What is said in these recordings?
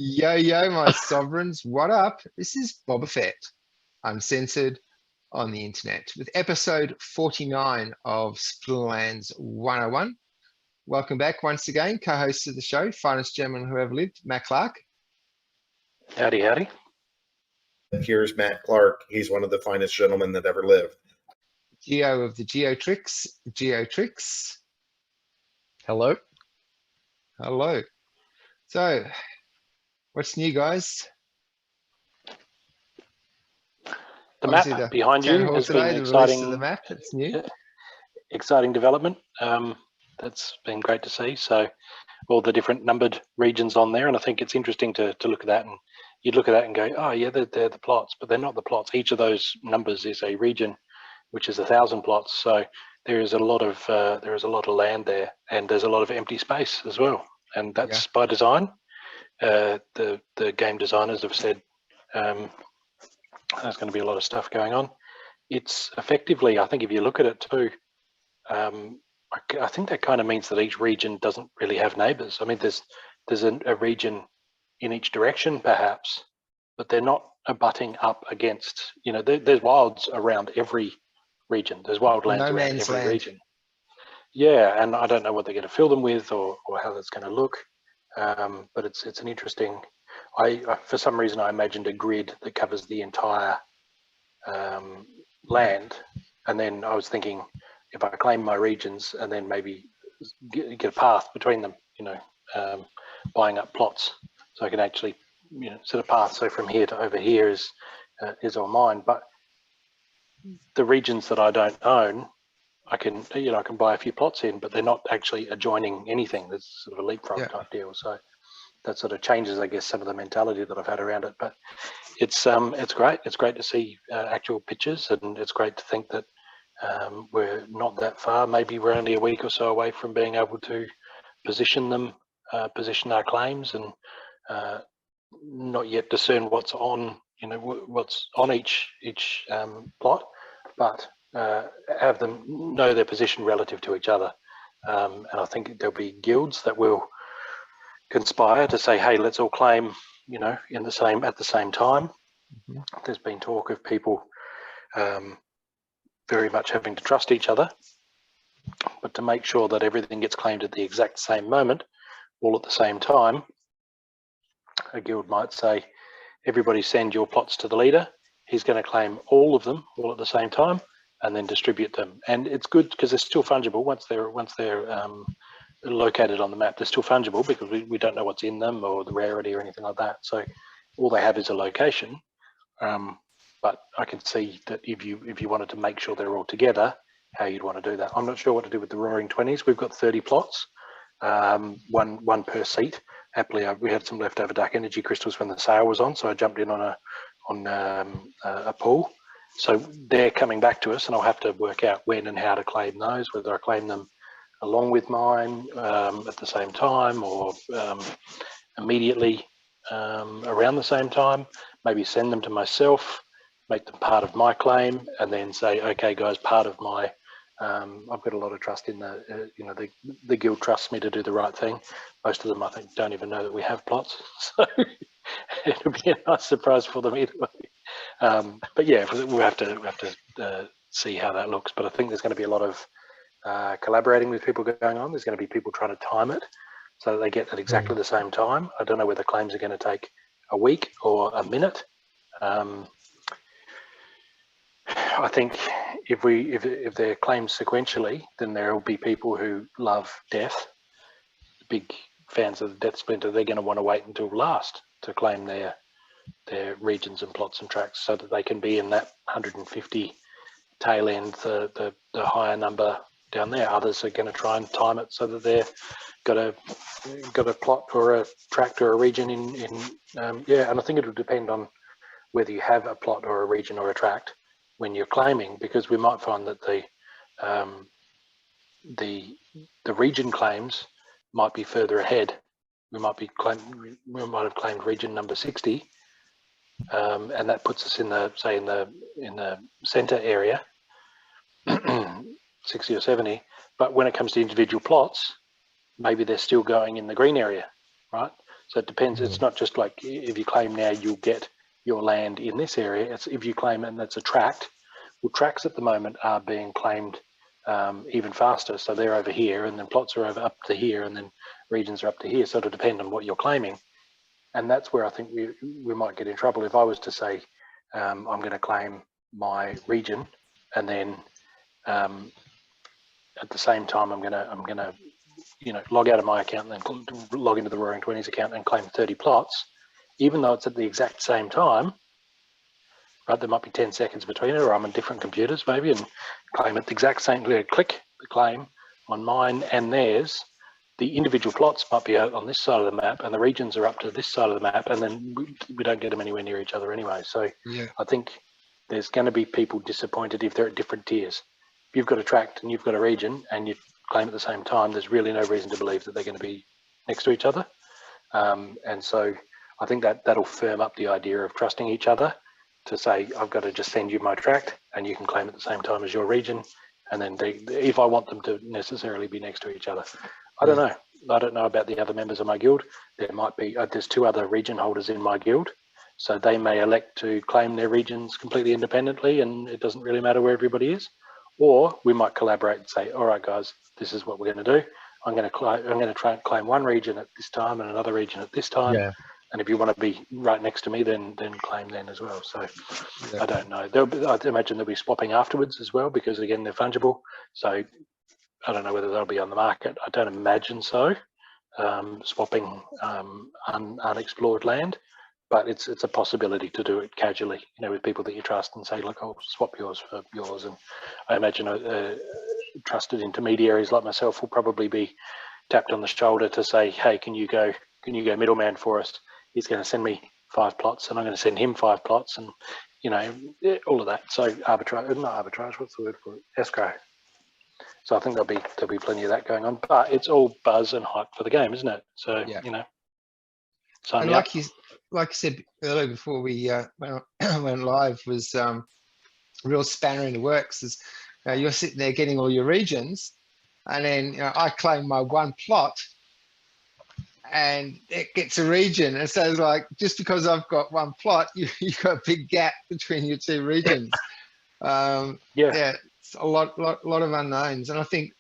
Yo, yo, my sovereigns, what up? This is Boba Fett, uncensored on the internet, with episode 49 of Splinterlands 101. Welcome back once again, co-host of the show, finest gentleman who ever lived, Matt Clark. Howdy, howdy. Here's Matt Clark. He's one of the finest gentlemen that ever lived. Geo of the Geotrix. Hello. Hello. So, what's new, guys? The Obviously, map behind town you hall has today, been the release exciting. of the map, that's new. Exciting development. That's been great to see. So all the different numbered regions on there, and I think it's interesting to look at that, and you'd look at that and go, oh yeah, they're the plots, but they're not the plots. Each of those numbers is a region, which is 1,000 plots. So there is a lot of land there, and there's a lot of empty space as well, and that's by design. The game designers have said there's going to be a lot of stuff going on. It's effectively, I think if you look at it too, I think that kind of means that each region doesn't really have neighbours. I mean, there's a region in each direction perhaps, but they're not abutting up against, there's wilds around every region. There's wildlands around every region. Yeah, and I don't know what they're going to fill them with or how that's going to look, but it's an interesting, I for some reason I imagined a grid that covers the entire land, and then I was thinking if I claim my regions and then maybe get a path between them, buying up plots, so I can actually set a path. So from here to over here is all mine. But the regions that I don't own, I can buy a few plots in, but they're not actually adjoining anything. There's sort of a leapfrog type deal. So that sort of changes, I guess, some of the mentality that I've had around it. But it's great. It's great to see actual pictures, and it's great to think that we're not that far. Maybe we're only a week or so away from being able to position our claims, and not yet discern what's on, what's on each plot, but have them know their position relative to each other. And I think there'll be guilds that will conspire to say, hey, let's all claim, at the same time. Mm-hmm. There's been talk of people very much having to trust each other, but to make sure that everything gets claimed at the exact same moment, all at the same time, a guild might say, everybody send your plots to the leader. He's going to claim all of them all at the same time and then distribute them. And it's good because they're still fungible once they're located on the map. They're still fungible because we don't know what's in them or the rarity or anything like that. So all they have is a location. But I can see that if you wanted to make sure they're all together, how you'd want to do that. I'm not sure what to do with the Roaring 20s. We've got 30 plots, one per seat. Happily, we had some leftover dark energy crystals when the sale was on, so I jumped in on a pool. So they're coming back to us, and I'll have to work out when and how to claim those, whether I claim them along with mine at the same time, or immediately around the same time. Maybe send them to myself, make them part of my claim, and then say, okay, guys, part of my, I've got a lot of trust in the guild trusts me to do the right thing. Most of them, I think, don't even know that we have plots, so it'll be a nice surprise for them either way. But yeah, we'll have to see how that looks. But I think there's going to be a lot of collaborating with people going on. There's going to be people trying to time it so that they get at exactly the same time. I don't know whether claims are going to take a week or a minute. I think if they're claimed sequentially, then there will be people who love death, big fans of the Death Splinter. They're going to want to wait until last to claim their regions and plots and tracks, so that they can be in that 150 tail end, the higher number down there. Others are going to try and time it so that they've got a plot or a tract or a region in and I think it'll depend on whether you have a plot or a region or a tract when you're claiming, because we might find that the region claims might be further ahead. We might have claimed region number 60, and that puts us in the center area, 60 or 70. But when it comes to individual plots, maybe they're still going in the green area, right? So it depends. It's not just like if you claim now, you'll get your land in this area. It's if you claim it and that's a tract. Well, tracts at the moment are being claimed even faster. So they're over here, and then plots are over up to here, and then regions are up to here. So it'll depend on what you're claiming. And that's where I think we might get in trouble. If I was to say, I'm going to claim my region, and then at the same time, I'm gonna log out of my account and then log into the Roaring Twenties account and claim 30 plots, even though it's at the exact same time. Right, there might be 10 seconds between it, or I'm on different computers maybe, and claim at the exact same. Click the claim on mine and theirs. The individual plots might be out on this side of the map, and the regions are up to this side of the map, and then we don't get them anywhere near each other anyway. So Yeah. I think there's going to be people disappointed if they're at different tiers. If you've got a tract and you've got a region and you claim at the same time, there's really no reason to believe that they're going to be next to each other. And so I think that'll firm up the idea of trusting each other to say, I've got to just send you my tract and you can claim at the same time as your region. And then if I want them to necessarily be next to each other, I don't know. I don't know about the other members of my guild. There might be, there's 2 other region holders in my guild. So they may elect to claim their regions completely independently and it doesn't really matter where everybody is. Or we might collaborate and say, all right, guys, this is what we're going to do. I'm going to try and claim one region at this time and another region at this time. Yeah. And if you want to be right next to me, then claim then as well. So Yeah. I don't know. I'd imagine they'll be swapping afterwards as well, because again, they're fungible. So I don't know whether they'll be on the market. I don't imagine so. Swapping unexplored land, but it's a possibility to do it casually, with people that you trust and say, look, I'll swap yours for yours. And I imagine trusted intermediaries like myself will probably be tapped on the shoulder to say, hey, can you go middleman for us? He's going to send me 5 plots and I'm going to send him 5 plots, and all of that. So not arbitrage, what's the word for it? Escrow. So I think there'll be plenty of that going on, but it's all buzz and hype for the game, isn't it? So Yeah. sign And me up. like you said earlier before we went live, was a real spanner in the works. Is you're sitting there getting all your regions, and then I claim my 1 plot, and it gets a region. And so it's like, just because I've got 1 plot, you've got a big gap between your 2 regions. Yeah, it's a lot of unknowns, and I think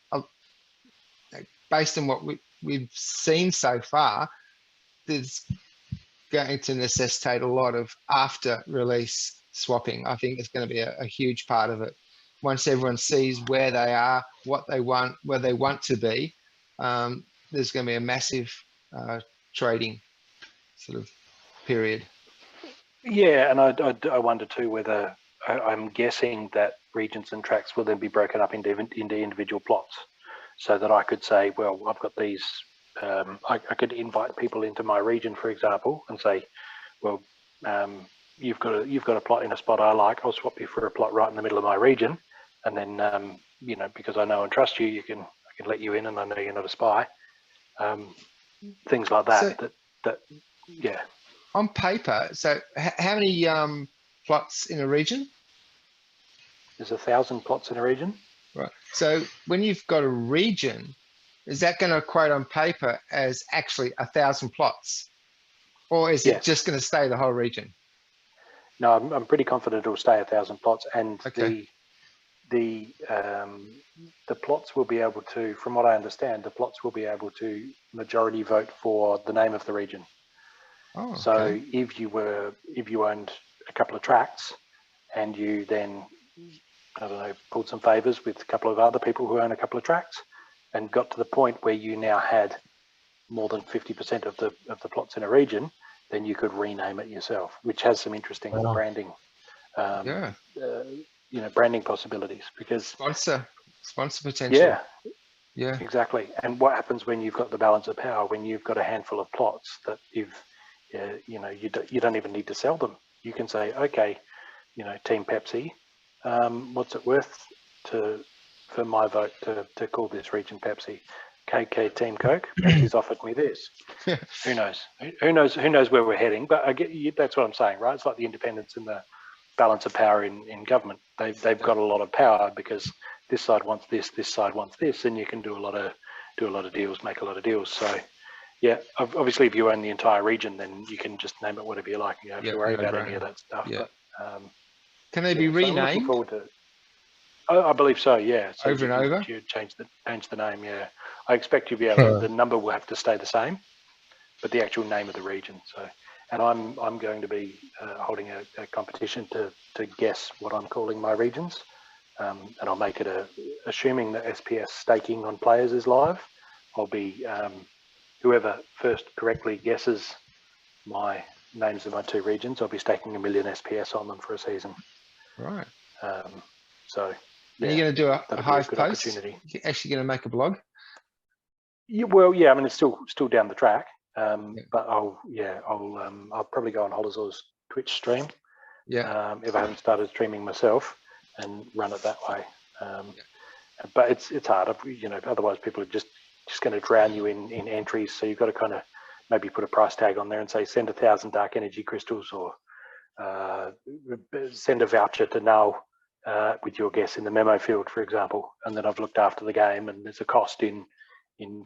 based on what we've seen so far, there's going to necessitate a lot of after release swapping. I think it's going to be a huge part of it. Once everyone sees where they are, what they want, where they want to be, there's going to be a massive trading sort of period. Yeah, and I wonder too whether I'm guessing that regions and tracts will then be broken up into individual plots, so that I could say, well, I've got these. I could invite people into my region, for example, and say, well, you've got a plot in a spot I like. I'll swap you for a plot right in the middle of my region, and then because I know and trust you, I can let you in, and I know you're not a spy. Things like that. So, yeah. On paper, so how many plots in a region? There's 1,000 plots in a region. Right. So when you've got a region, is that going to equate on paper as actually 1,000 plots, or is it just going to stay the whole region? No, I'm pretty confident it'll stay 1,000 plots, and okay. the plots will be able to, from what I understand, the plots will be able to majority vote for the name of the region. Oh, okay. So if you owned a couple of tracts, and you then, I don't know, pulled some favors with a couple of other people who own a couple of tracts, and got to the point where you now had more than 50% of the plots in a region, then you could rename it yourself, which has some interesting branding, branding possibilities. Because sponsor potential. Yeah, exactly. And what happens when you've got the balance of power? When you've got a handful of plots that you don't even need to sell them. You can say, okay, Team Pepsi, what's it worth for my vote to call this region Pepsi? KK Team Coke, Pepsi's offered me this. Who knows? Who knows where we're heading? But I get you, that's what I'm saying, right? It's like the independence and the balance of power in government. They've got a lot of power because this side wants this side wants this, and you can do a lot of deals, make a lot of deals. So Yeah, obviously, if you own the entire region, then you can just name it whatever you like. You don't have to worry about any of that stuff. Yeah. But Can they be so I'm looking renamed forward to. Oh, I believe so. Yeah. So over and over? you change the name. Yeah. I expect you'll be able to. The number will have to stay the same, but the actual name of the region. So, and I'm going to be holding a competition to guess what I'm calling my regions, and I'll make it assuming that SPS staking on players is live. I'll be whoever first correctly guesses my names of my two regions, I'll be staking 1 million SPS on them for a season. Right. So, yeah, you're going to do a Hive good post? Opportunity. You're actually going to make a blog? Yeah, well, yeah. I mean, it's still down the track, but I'll probably go on Holazor's Twitch stream. Yeah. If I haven't started streaming myself, and run it that way. But it's hard. Otherwise people are just going to drown you in entries. So you've got to kind of maybe put a price tag on there and say send 1,000 dark energy crystals, or send a voucher to Null with your guess in the memo field, for example. And then I've looked after the game, and there's a cost in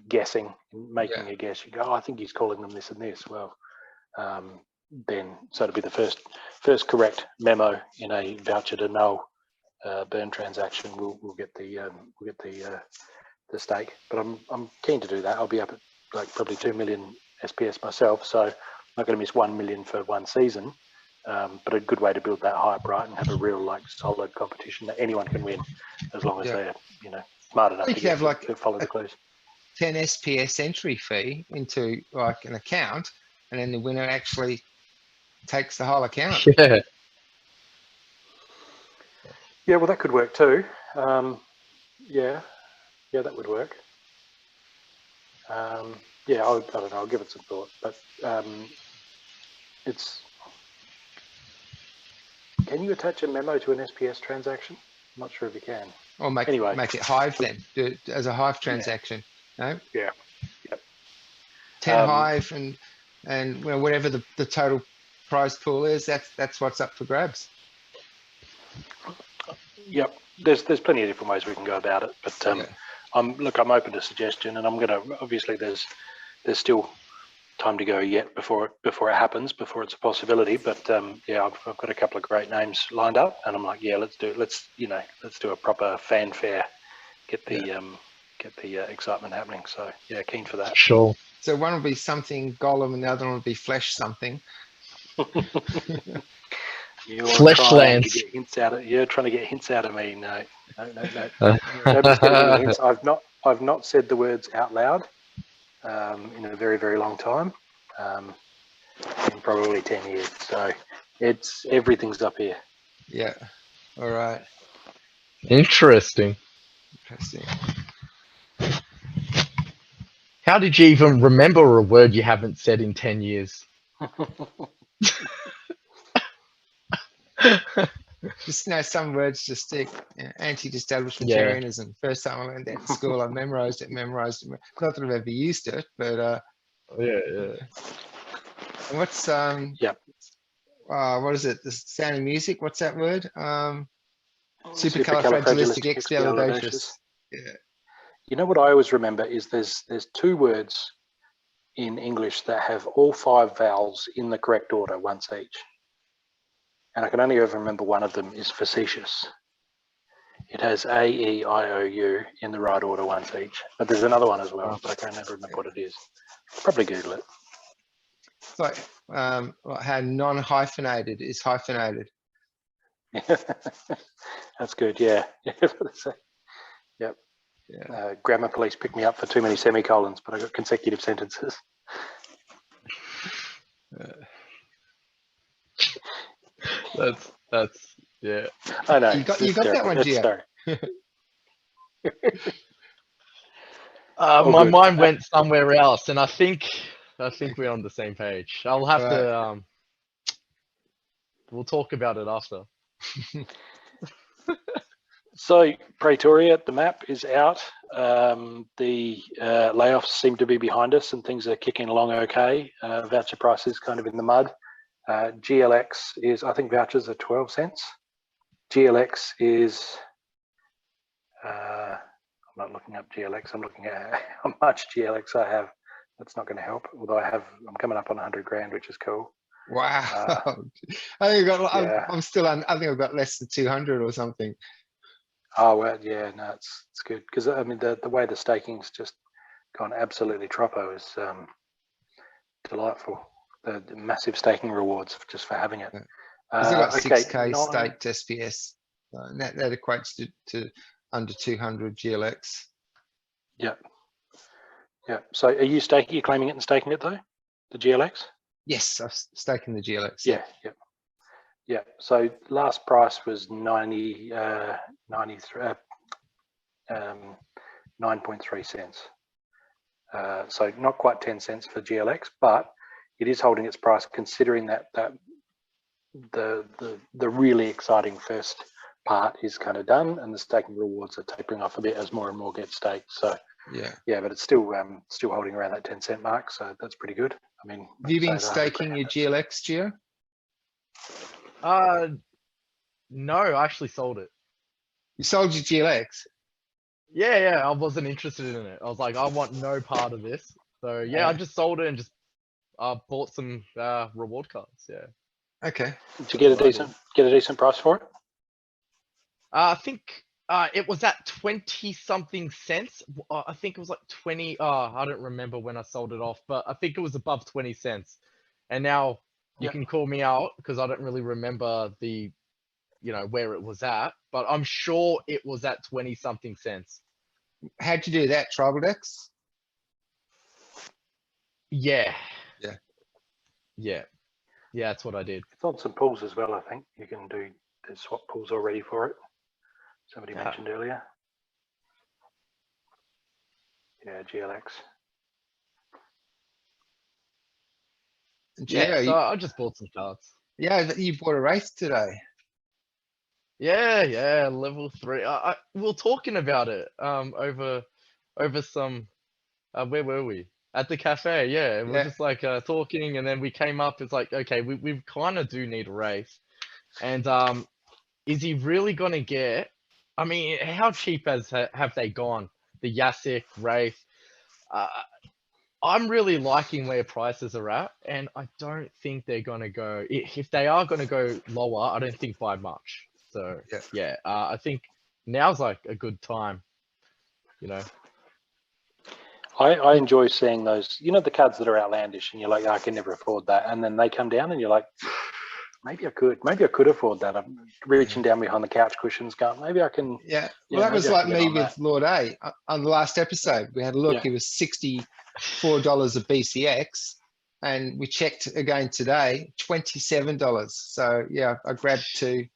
guessing, in making a guess. You go, I think he's calling them this and this. Well, then so it'll be the first correct memo in a voucher to Null burn transaction. We'll get the stake. But I'm keen to do that. I'll be up at like probably 2 million SPS myself, so I'm not going to miss 1 million for one season. But a good way to build that hype, right, and have a real solid competition that anyone can win, as long as they're smart enough to follow the clues. 10 SPS entry fee into like an account, and then the winner actually takes the whole account. Yeah, well, that could work too. Yeah, that would work. I don't know. I'll give it some thought. But can you attach a memo to an SPS transaction? I'm not sure if you can. Or make it Hive then, do it as a Hive transaction. No? Yeah. Yep. 10 Hive and whatever the total prize pool is, that's what's up for grabs. Yep. There's plenty of different ways we can go about it, but I'm open to suggestion, and I'm gonna obviously there's still time to go yet before it happens, before it's a possibility. But I've got a couple of great names lined up, and I'm like, let's do a proper fanfare, get the excitement happening. So keen for that. Sure. So one will be something Golem, and the other one will be Flesh something. Fleshlands. You're trying to get hints out of me. No. Nobody's getting any hints. I've not said the words out loud in a very, very long time, in probably 10 years. So everything's up here. Yeah. All right. Interesting. How did you even remember a word you haven't said in 10 years? Just some words just stick. Anti-establishmentarianism. First time I learned that in school, I memorized it. Not that I've ever used it, but yeah. What's what is it? The Sound of Music. What's that word? Supercalifragilisticexpialidocious. Yeah. You know what I always remember is there's two words in English that have all 5 vowels in the correct order, once each. And I can only ever remember one of them is facetious. It has A, E, I, O, U in the right order, once each. But there's another one as well, but I can't never remember what it is. Probably Google it. It's like how non-hyphenated is hyphenated. That's good, yeah. Yep. Yeah. Grammar police picked me up for too many semicolons, but I got consecutive sentences. That's yeah. I know. You got that one, Gio. My mind went somewhere else, and I think we're on the same page. I'll have to. We'll talk about it after. So Pretoria, the map is out. The layoffs seem to be behind us, and things are kicking along okay. Voucher price is kind of in the mud. GLX is, I think vouchers are 12 cents. GLX is, I'm not looking up GLX, I'm looking at how much GLX I have. that's not going to help. Although I'm coming up on 100 grand, which is cool. Wow. I think I've got, Yeah. I'm still on, I think I've got less than 200 or something. Oh well, yeah, no, it's good because I mean the way the staking's just gone absolutely troppo is delightful. The massive staking rewards just for having it. Yeah. I've got Okay, 6K staked SPS. And that equates to under 200 GLX. Yeah. So are you staking? You're claiming it and staking it though, the GLX? Yes, I've staking the GLX. Yeah. So last price was 9.3 cents. So not quite 10 cents for GLX, but it is holding its price considering that the really exciting first part is kind of done and the staking rewards are tapering off a bit as more and more get staked. So yeah, but it's still holding around that 10 cent mark, so that's pretty good. I mean, have you been staking your GLX, Gio? No, I actually sold it. You sold your GLX? Yeah, I wasn't interested in it. I was like, I want no part of this. So yeah, I just sold it and just bought some reward cards. Yeah. Okay. Did you get a decent price for it? I think it was at 20 something cents. I think it was like 20. I don't remember when I sold it off, but I think it was above 20 cents. And now you can call me out because I don't really remember the, where it was at, but I'm sure it was at 20 something cents. How'd you do that? Tribal decks? Yeah, that's what I did. It's on some pools as well, I think. You can do the swap pools already for it. Somebody mentioned earlier. Yeah, GLX. Gio, So I just bought some cards. Yeah, you bought a race today. Yeah, level 3. We were talking about it over some where were we? At the cafe, yeah. And we're just like talking, and then we came up, it's like, okay, we kind of do need a race. And is he really gonna get, I mean, how cheap have they gone? The Yasik, Wraith. I'm really liking where prices are at, and I don't think they're gonna go, if they are gonna go lower, I don't think by much. So yeah, I think now's like a good time, I enjoy seeing those, the cards that are outlandish and you're like, I can never afford that. And then they come down and you're like, maybe I could afford that. I'm reaching down behind the couch cushions going, maybe I can. Yeah. Well, that was like me with Lord A on the last episode. We had a look, it was $64 a BCX. And we checked again today, $27. So yeah, I grabbed 2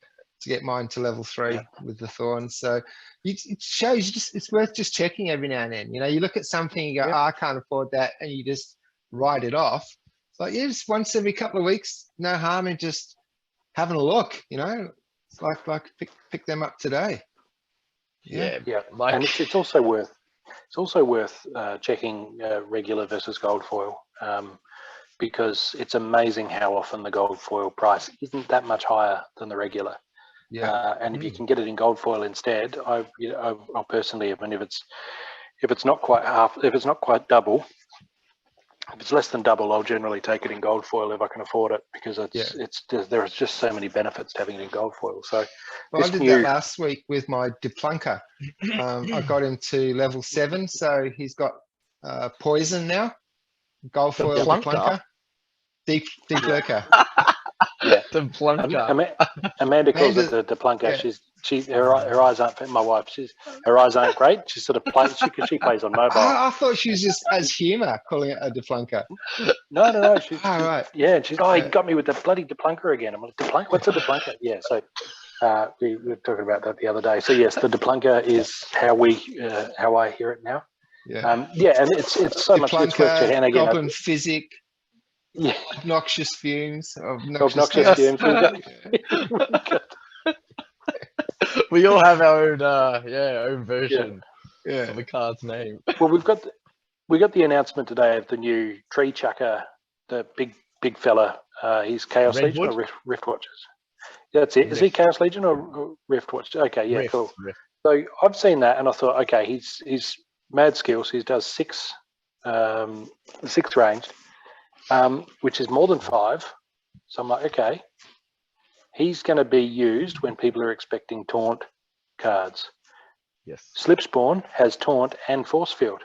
to get mine to level 3 with the thorns. So it shows it's worth just checking every now and then. You look at something, you go, I can't afford that, and you just write it off. It's like, just once every couple of weeks, no harm in just having a look. It's like pick them up today. Yeah. And it's also worth checking regular versus gold foil. Because it's amazing how often the gold foil price isn't that much higher than the regular. And if you can get it in gold foil instead, I'll personally, I mean, if it's not quite half, if it's not quite double, if it's less than double, I'll generally take it in gold foil if I can afford it, because there's just so many benefits to having it in gold foil. So I did that last week with my Deplunker. I got him to level 7, so he's got poison now. Gold foil Deplunker. Deep lurker. Deplunker. Amanda calls it the Deplunker. Her eyes aren't, my wife, her eyes aren't great. She sort of plays, she plays on mobile. I thought she was just as humor calling it a Deplunker. No. She's right. Yeah, and she's, he got me with the bloody Deplunker again. I'm like, Deplunker? What's a Deplunker? Yeah, so we were talking about that the other day. So yes, the Deplunker is how I hear it now. And it's so much worth checking. And again, Goblin Physic. Yeah. Obnoxious fumes. Obnoxious fumes. We all have our own version of the card's name. Well, we got the announcement today of the new tree chucker, the big fella. He's Chaos Legion or Rift Watchers. Yeah, that's it. Rift. Is he Chaos Legion or Rift Watchers? Okay, yeah, cool. Rift. So I've seen that and I thought, okay, he's mad skills. He does 6 6th ranged, which is more than 5. So I'm like, okay, he's going to be used when people are expecting taunt cards. Yes. Slipspawn has taunt and force field.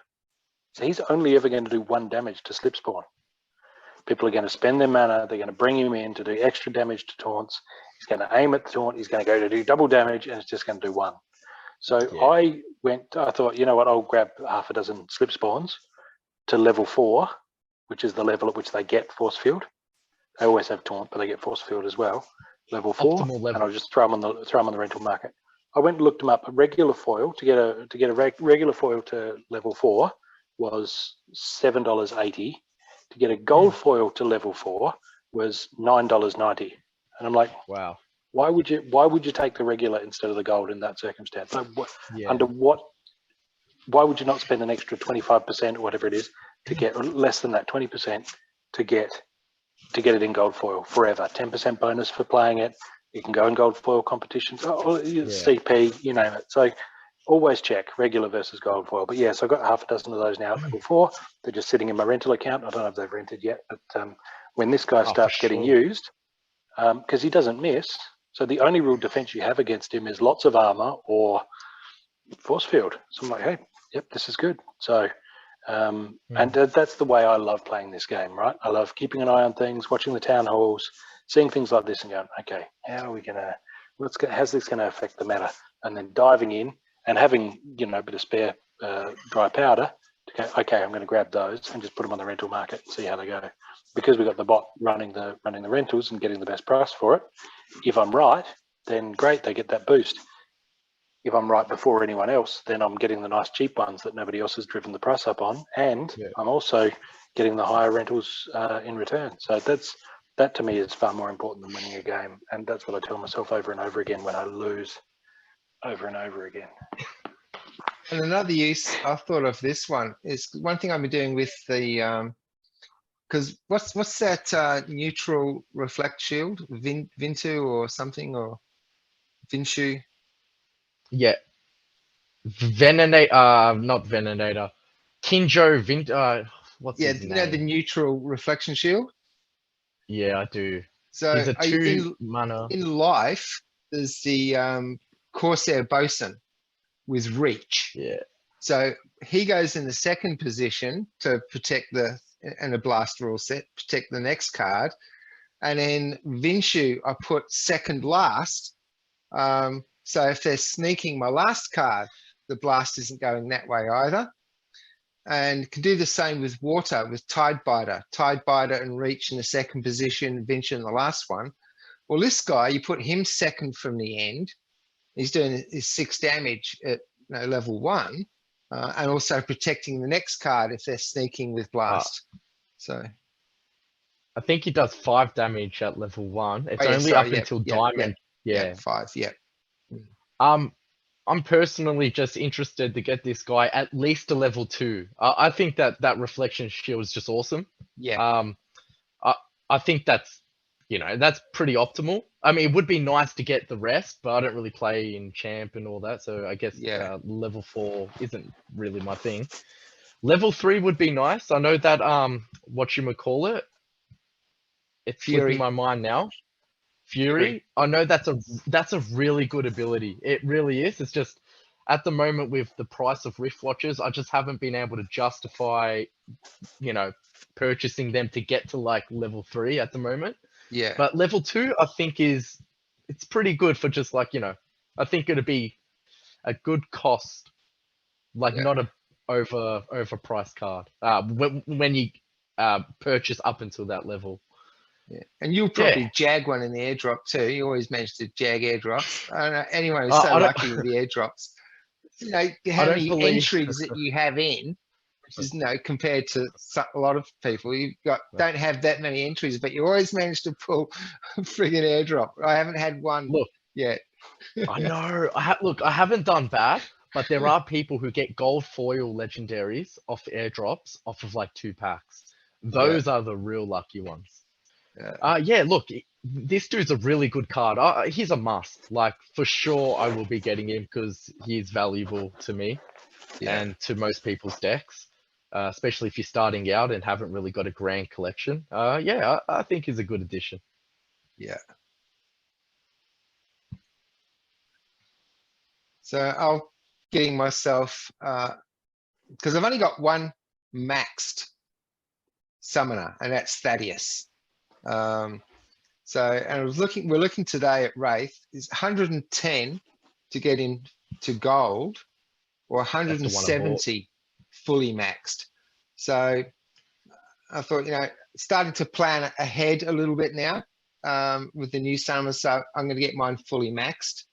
So he's only ever going to do 1 damage to Slipspawn. People are going to spend their mana. They're going to bring him in to do extra damage to taunts. He's going to aim at the taunt. He's going to go to do double damage, and it's just going to do 1. So I thought, you know what, I'll grab half a dozen Slipspawns to level 4, which is the level at which they get force field. They always have taunt, but they get force field as well. Level 4, Optimal level. and I'll just throw them on the rental market. I went and looked them up. A regular foil to get a regular foil to level 4 was $7.80. To get a gold foil to level 4 was $9.90. And I'm like, wow. Why would you take the regular instead of the gold in that circumstance? Like, why would you not spend an extra 25% or whatever it is to get, or less than that, 20% to get it in gold foil forever? 10% bonus for playing it. You can go in gold foil competitions, CP, you name it. So always check regular versus gold foil. But yes, I've got half a dozen of those now at level 4. They're just sitting in my rental account. I don't know if they've rented yet, but when this guy starts getting used, because he doesn't miss, so the only real defense you have against him is lots of armor or force field. So I'm like, hey, yep, this is good. So, and that's the way I love playing this game, right? I love keeping an eye on things, watching the town halls, seeing things like this and going, okay, how are we gonna, how's this gonna affect the meta? And then diving in and having, a bit of spare dry powder to go, okay, I'm gonna grab those and just put them on the rental market and see how they go. Because we've got the bot running the rentals and getting the best price for it. If I'm right, then great, they get that boost. If I'm right before anyone else, then I'm getting the nice cheap ones that nobody else has driven the price up on, and I'm also getting the higher rentals in return. So that to me is far more important than winning a game, and that's what I tell myself over and over again when I lose over and over again. And another use I thought of this one is one thing I've been doing with the because what's that neutral reflect shield? Vintu or something, or Vinshu? Yeah. Not Venenator. Kinjo what's his name? The neutral reflection shield? Yeah, I do. So he's a 2 mana. In life, there's the Corsair Bosun with reach. Yeah. So he goes in the second position to protect and a blast rule set, protect the next card. And then Vinshu, I put second last. So if they're sneaking my last card, the blast isn't going that way either. And can do the same with water, with Tidebiter and reach in the second position, Vinshu in the last one. Well, this guy, you put him second from the end. He's doing his 6 damage at level 1. And also protecting the next card if they're sneaking with blast. So I think he does 5 damage at level 1. It's only up until diamond. Yeah. 5. Yeah. I'm personally just interested to get this guy at least to level 2. I think that reflection shield is just awesome. Yeah. I think that's pretty optimal. I mean, it would be nice to get the rest, but I don't really play in champ and all that, so I guess level 4 isn't really my thing. Level 3 would be nice. I know that it's slipping my mind now. Fury. I know that's a really good ability. It really is. It's just at the moment with the price of Rift Watchers, I just haven't been able to justify, purchasing them to get to like level 3 at the moment. Yeah. But level 2, I think it's pretty good for just like, I think it'd be a good cost, like not a overpriced card. When you purchase up until that level. Yeah. And you'll probably jag one in the airdrop too. You always manage to jag airdrops. I don't know anyone who's so lucky with the airdrops. How many entries that you have in, which is compared to a lot of people, don't have that many entries, but you always manage to pull a friggin' airdrop. I haven't had one yet. I know. I haven't done bad, but there are people who get gold foil legendaries off airdrops off of like 2 packs. Those are the real lucky ones. Look, this dude's a really good card. He's a must. Like, for sure, I will be getting him because he's valuable to me and to most people's decks. especially if you're starting out and haven't really got a grand collection. Yeah, I think is a good addition. Yeah. So I'll getting myself, because I've only got one maxed summoner, and that's Thaddeus. So, and we're looking today at Wraith is 110 to get into gold, or That's the one I bought. 170 fully maxed. So I thought, starting to plan ahead a little bit now with the new summer. So I'm going to get mine fully maxed.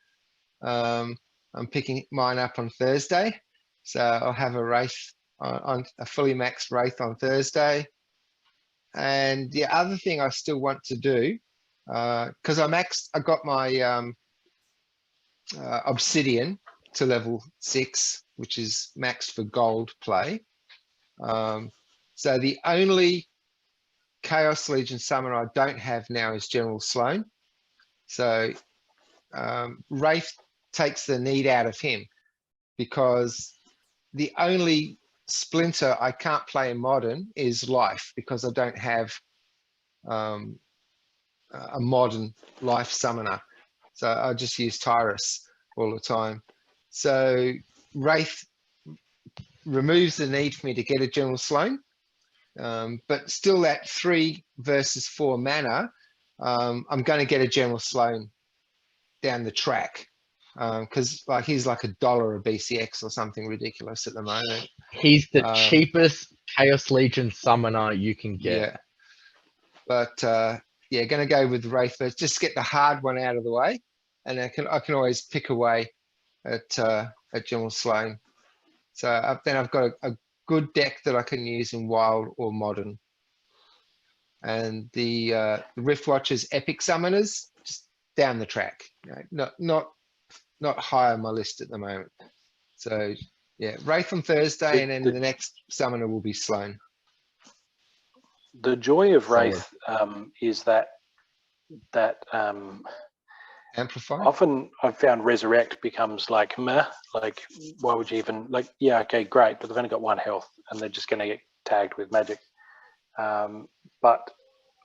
I'm picking mine up on Thursday. So I'll have a Wraith on a fully maxed Wraith on Thursday. And the other thing I still want to do, because I got my Obsidian to level 6, which is maxed for gold play. So the only Chaos Legion summoner I don't have now is General Sloan. So Wraith takes the need out of him, because the only Splinter I can't play in Modern is Life, because I don't have a modern Life summoner. So I just use Tyrus all the time. So Wraith removes the need for me to get a General Sloan, but still that 3 versus 4 mana, I'm going to get a General Sloan down the track, because he's like $1 a BCX or something ridiculous at the moment. He's the cheapest Chaos Legion summoner you can get. Yeah, but yeah, going to go with Wraith first. Just get the hard one out of the way, and I can always pick away at General Sloan. So then I've got a good deck that I can use in Wild or Modern. And the Rift Watchers Epic Summoners just down the track. Not high on my list at the moment. So yeah, Wraith on Thursday, and then the next summoner will be Sloan. The joy of Wraith is that Amplify. often I've found Resurrect becomes like meh, like why would you even, like, yeah, okay, great, but they've only got 1 health and they're just going to get tagged with magic. But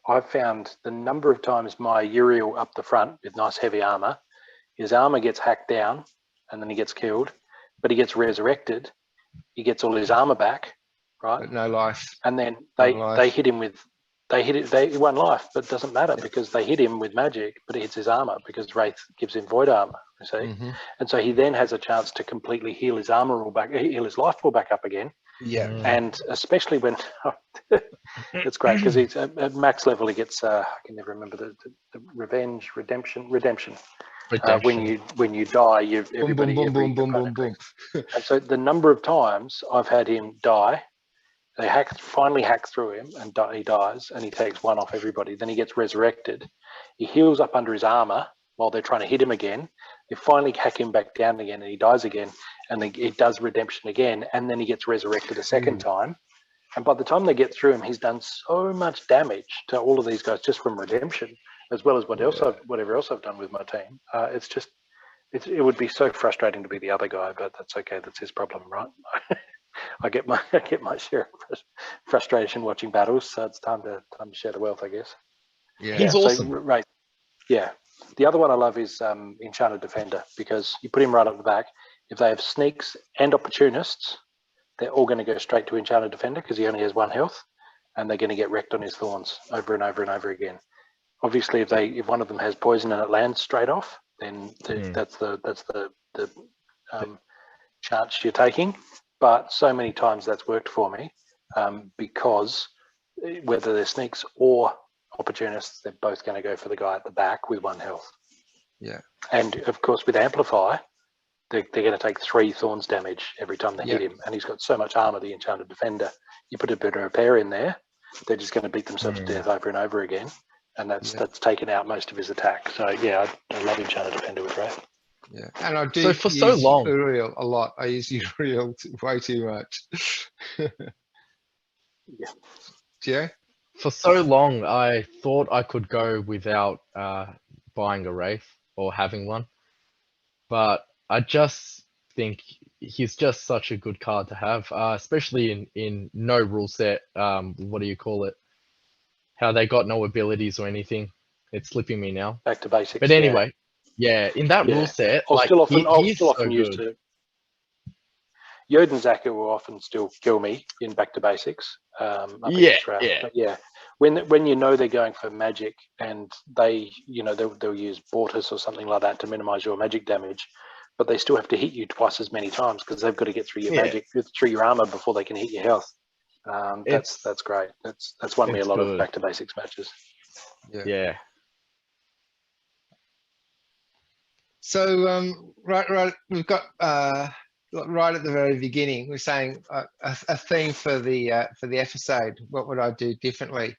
I've found the number of times my Uriel up the front with nice heavy armor, his armor gets hacked down and then he gets killed, but he gets resurrected, he gets all his armor back, right? But no life. And then they hit him with, they 1 life, but it doesn't matter because they hit him with magic, but it hits his armor because Wraith gives him void armor, you see? Mm-hmm. And so he then has a chance to completely heal his armor all back, heal his life pool back up again. Yeah. And especially when it's great because he's at max level, he gets I can never remember the redemption. When you die, everybody boom, boom, boom, boom, boom. And so the number of times I've had him die, they finally hack through him and he dies, and he takes 1 off everybody. Then he gets resurrected. He heals up under his armor while they're trying to hit him again. They finally hack him back down again, and he dies again. And he does redemption again, and then he gets resurrected a second time. And by the time they get through him, he's done so much damage to all of these guys just from redemption, as well as whatever else I've done with my team. It would be so frustrating to be the other guy, but that's okay. That's his problem, right? I get my share of frustration watching battles, so it's time to share the wealth, I guess. Yeah, He's awesome. So, right. Yeah. The other one I love is Enchanted Defender, because you put him right up the back. If they have sneaks and opportunists, they're all going to go straight to Enchanted Defender because he only has 1 health, and they're going to get wrecked on his thorns over and over and over again. Obviously, if one of them has poison and it lands straight off, then that's the chance you're taking. But so many times that's worked for me because whether they're sneaks or opportunists, they're both going to go for the guy at the back with 1 health. Yeah. And of course, with Amplify, they're going to take 3 thorns damage every time they hit him. And he's got so much armor, the Enchanted Defender. You put a bit of repair in there, they're just going to beat themselves to death over and over again. And that's taken out most of his attack. So yeah, I love Enchanted Defender with Wraith. Yeah, and I do So for so long, Uriel a lot. I use Uriel way too much. Yeah. Yeah. for so long, I thought I could go without buying a Wraith or having one, but I just think he's just such a good card to have, especially in no rule set. What do you call it? How they got no abilities or anything. It's slipping me now. Back to basics. But anyway, yeah, in that rule Yeah. set, I'll like still often he's so use good. to. Yod and Zaka will often still kill me in back to basics. Up against Ralph. Yeah. But yeah, when you know they're going for magic and they, they'll use Bortus or something like that to minimize your magic damage, but they still have to hit you twice as many times because they've got to get through your magic, through your armor before they can hit your health. That's great. That's won me a lot of back to basics matches. Yeah. So right, we've got right at the very beginning, we're saying a theme for the episode. What would I do differently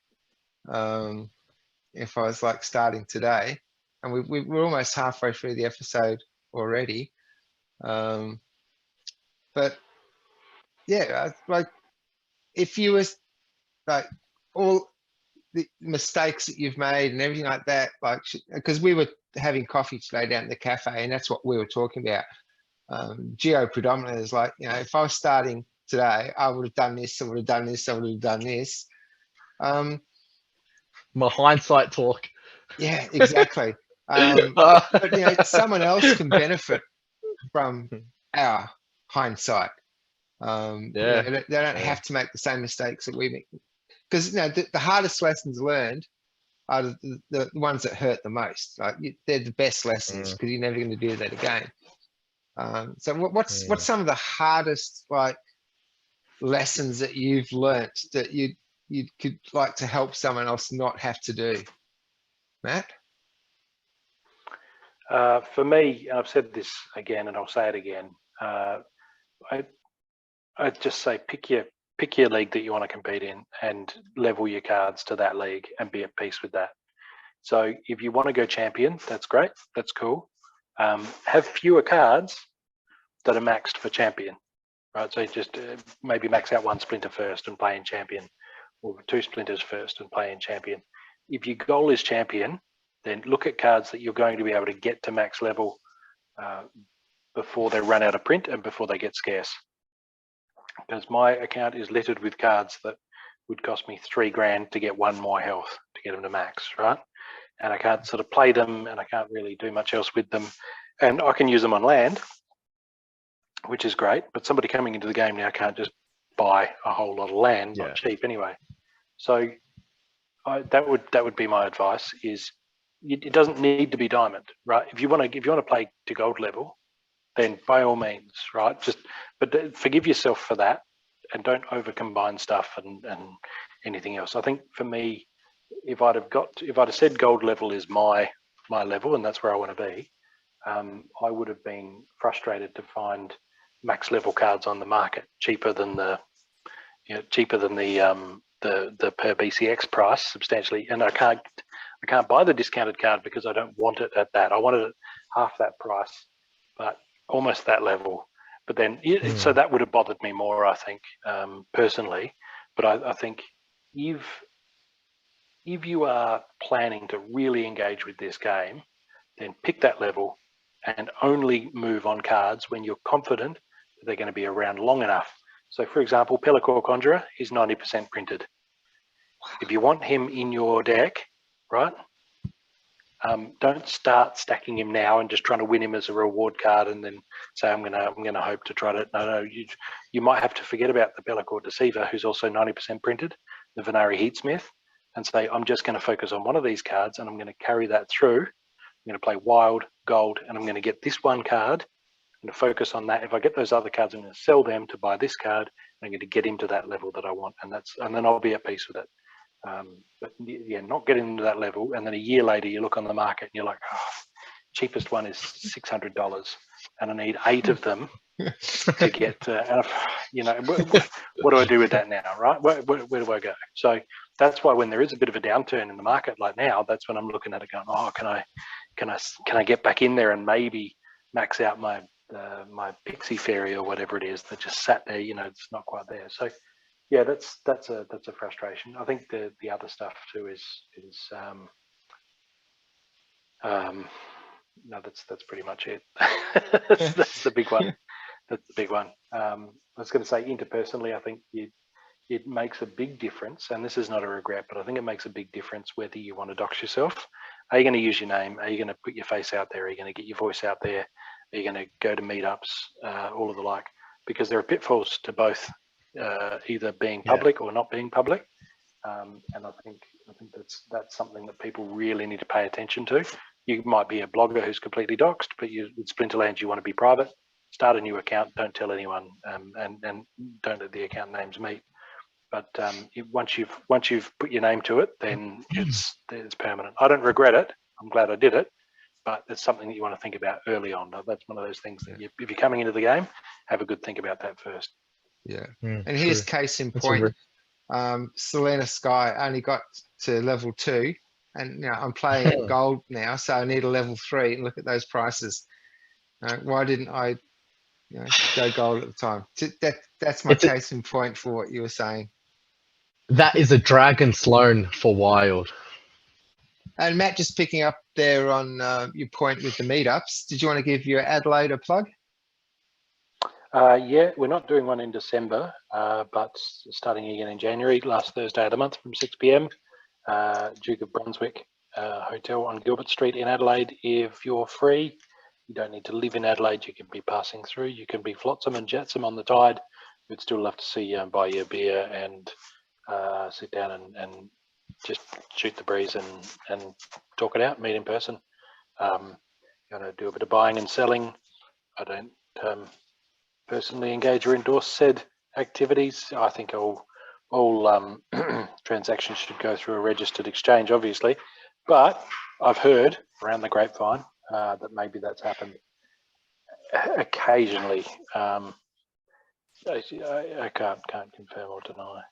if I was like starting today? And we're almost halfway through the episode already. But yeah, like if you was like all the mistakes that you've made and everything like that, like because we were having coffee today down at the cafe, and that's what we were talking about. Geo predominantly is like, if I was starting today, I would have done this, I would have done this, I would have done this. My hindsight talk. Yeah, exactly. But someone else can benefit from our hindsight. They don't have to make the same mistakes that we make, because the hardest lessons learned are the ones that hurt the most. Like they're the best lessons because you're never going to do that again. So what's some of the hardest like lessons that you've learnt that you could like to help someone else not have to do, Matt? For me, I've said this again and I'll say it again. I'd just say pick your league that you want to compete in and level your cards to that league and be at peace with that. So if you want to go champion, that's great, that's cool. Have fewer cards that are maxed for champion, right? So just maybe max out one splinter first and play in champion, or two splinters first and play in champion. If your goal is champion, then look at cards that you're going to be able to get to max level before they run out of print and before they get scarce. Because my account is littered with cards that would cost me $3,000 to get one more health to get them to max, right? And I can't sort of play them and I can't really do much else with them. And I can use them on land, which is great, but somebody coming into the game now can't just buy a whole lot of land, not cheap anyway. So that would be my advice. Is it doesn't need to be diamond, right? If you want to play to gold level, then by all means, right? But forgive yourself for that, and don't over combine stuff and anything else. I think for me, if I'd have said gold level is my level and that's where I want to be, I would have been frustrated to find max level cards on the market cheaper than the per BCX price substantially, and I can't buy the discounted card because I don't want it at that. I wanted it half that price, but almost that level. But then, so that would have bothered me more, I think, personally. But I think if you are planning to really engage with this game, then pick that level and only move on cards when you're confident that they're going to be around long enough. So, for example, Pellicor Conjurer is 90% printed. If you want him in your deck, right, don't start stacking him now and just trying to win him as a reward card and then say I'm gonna hope to try to. No, you might have to forget about the Pellicor Deceiver, who's also 90% printed, the Venari Heatsmith, and say I'm just going to focus on one of these cards and I'm going to carry that through. I'm going to play Wild, Gold, and I'm going to get this one card. I'm going to focus on that. If I get those other cards, I'm going to sell them to buy this card. I'm going to get him to that level that I want, and then I'll be at peace with it. But yeah, not getting to that level, and then a year later you look on the market and you're like, cheapest one is $600, and I need 8 of them to get. What do I do with that now, right? Where do I go? So that's why when there is a bit of a downturn in the market like now, that's when I'm looking at it going, can I get back in there and maybe max out my Pixie Fairy or whatever it is that just sat there, it's not quite there. So yeah, that's a frustration. I think the other stuff too is no, that's pretty much it. That's the big one. That's the big one. I was going to say interpersonally, I think it makes a big difference, and this is not a regret, but I think it makes a big difference whether you want to dox yourself. Are you going to use your name? Are you going to put your face out there? Are you going to get your voice out there? Are you going to go to meetups? All of the like, because there are pitfalls to both, either being public or not being public. And I think that's something that people really need to pay attention to. You might be a blogger who's completely doxed, but with Splinterlands you want to be private. Start a new account. Don't tell anyone, and don't let the account names meet. But once you've put your name to it, then it's permanent. I don't regret it. I'm glad I did it, but it's something that you want to think about early on. That's one of those things that if you're coming into the game, have a good think about that first. Yeah, and here's case in point. Selena Sky only got to level 2, and I'm playing at gold now, so I need a level 3. And look at those prices. Why didn't I go gold at the time? That's my case in point for what you were saying. That is a dragon's loan for wild. And Matt, just picking up there on your point with the meetups, did you want to give your Adelaide a plug? Yeah, we're not doing one in December, but starting again in January, last Thursday of the month from 6 p.m. Duke of Brunswick Hotel on Gilbert Street in Adelaide. If you're free, you don't need to live in Adelaide. You can be passing through. You can be flotsam and jetsam on the tide. We'd still love to see you and buy you a beer and sit down and just shoot the breeze and talk it out, meet in person. Going to do a bit of buying and selling. I don't personally engage or endorse said activities. I think all transactions should go through a registered exchange, obviously, but I've heard around the grapevine that maybe that's happened occasionally. I can't confirm or deny.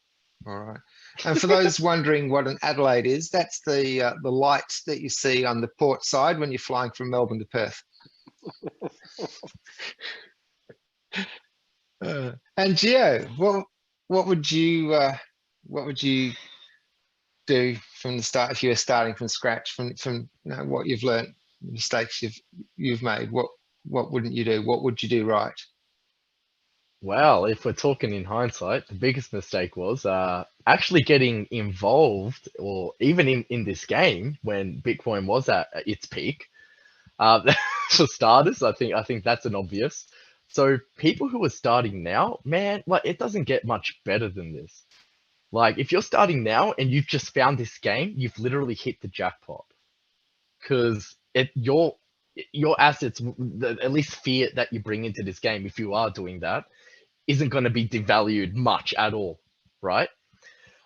All right. And for those wondering what an Adelaide is, that's the light that you see on the port side when you're flying from Melbourne to Perth. And Gio, what would you do from the start if you were starting from scratch, from what you've learned, mistakes you've made? What wouldn't you do? What would you do right? Well, if we're talking in hindsight, the biggest mistake was actually getting involved, or even in this game when Bitcoin was at its peak. For starters, I think that's an obvious. So people who are starting now, man, like it doesn't get much better than this. Like if you're starting now and you've just found this game, you've literally hit the jackpot, because your assets, at least fiat that you bring into this game, if you are doing that, isn't going to be devalued much at all, right?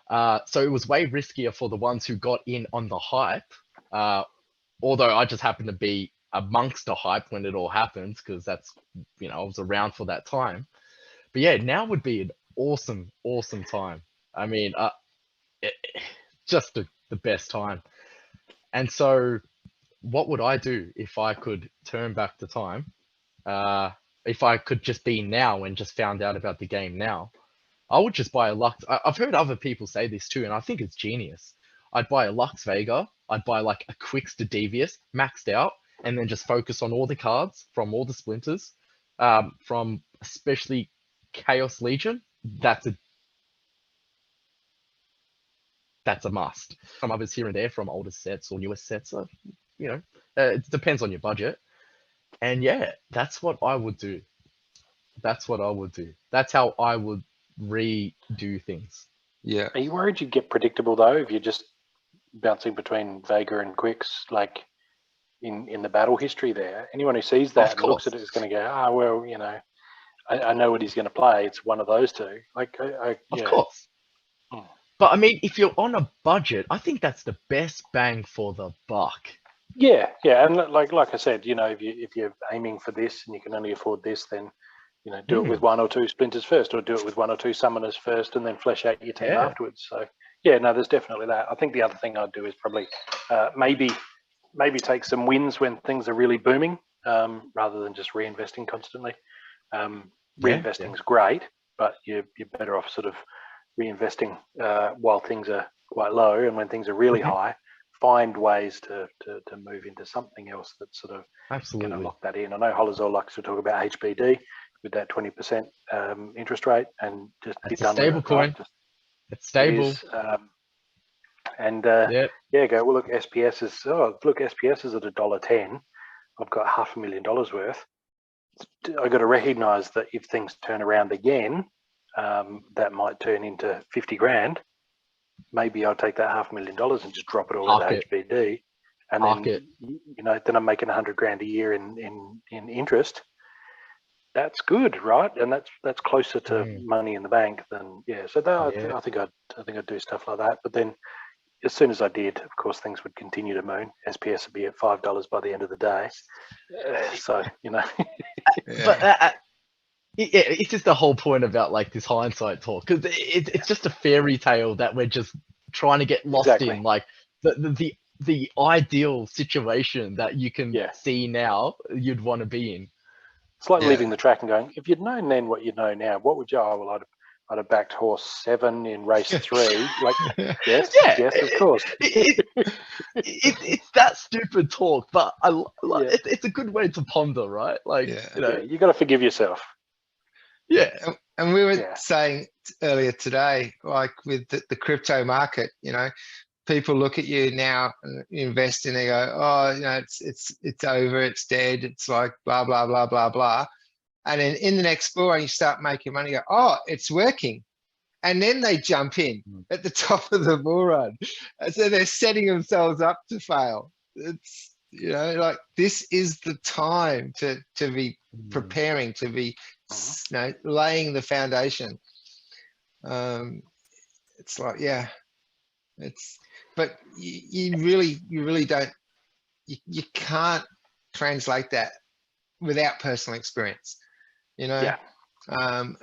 So it was way riskier for the ones who got in on the hype. Although I just happened to be amongst the hype when it all happens, because that's, I was around for that time. But yeah, now would be an awesome time. I mean, just the best time. And so what would I do if I could turn back the time? If I could just be now and just found out about the game now, I would just buy a Lux. I've heard other people say this too, and I think it's genius. I'd buy a Lux Vega. I'd buy like a Quixter Devious maxed out, and then just focus on all the cards from all the splinters, from especially Chaos Legion. That's a must. Some others here and there from older sets or newer sets. It depends on your budget. And yeah, that's what I would do. That's how I would redo things. Yeah. Are you worried you get predictable though if you're just bouncing between Vega and Quicks, like in the battle history there? Anyone who sees that and looks at it is going to go, well, I know what he's going to play. It's one of those two. Of course. But I mean, if you're on a budget, I think that's the best bang for the buck. Yeah, and like I said, if you're aiming for this and you can only afford this, then do it with 1 or 2 splinters first, or do it with 1 or 2 summoners first, and then flesh out your team afterwards. So yeah, no, there's definitely that. I think the other thing I'd do is probably maybe take some wins when things are really booming, rather than just reinvesting constantly. Reinvesting's great, but you're better off sort of reinvesting while things are quite low, and when things are really high, find ways to move into something else that's sort of going to lock that in. I know Holazor likes to talk about HBD. with that 20% interest rate and just be That's a done with stable it. coin. Right? It's stable. It is, Yeah. go, well, look, SPS is at $1.10. I've got $500,000 worth. I've got to recognise that if things turn around again, that might turn into 50 grand. Maybe I'll take that $500,000 and just drop it all into HBD, and then I'm making 100 grand a year in interest. That's good, right? And that's closer to money in the bank than So I think I'd do stuff like that. But then, as soon as I did, of course, things would continue to moon. SPS would be at $5 by the end of the day. So But it's just the whole point about like this hindsight talk, because it's just a fairy tale that we're just trying to get lost in, like the ideal situation that you can see now you'd want to be in. It's like leaving the track and going, if you'd known then what you know now, what would you? Oh, well, I'd have backed horse 7 in race 3. Like, yes, of course. It's that stupid talk, but it's a good way to ponder, right? Like, you got to forgive yourself. Yeah, and we were saying earlier today, like with the crypto market, people look at you now and invest and they go, oh, it's over, it's dead, it's like blah blah blah blah blah, and then in the next bull run you start making money. You go, oh, it's working, and then they jump in at the top of the bull run, and so they're setting themselves up to fail. It's like this is the time to be preparing, to be laying the foundation. It's like but you really don't, you can't translate that without personal experience. I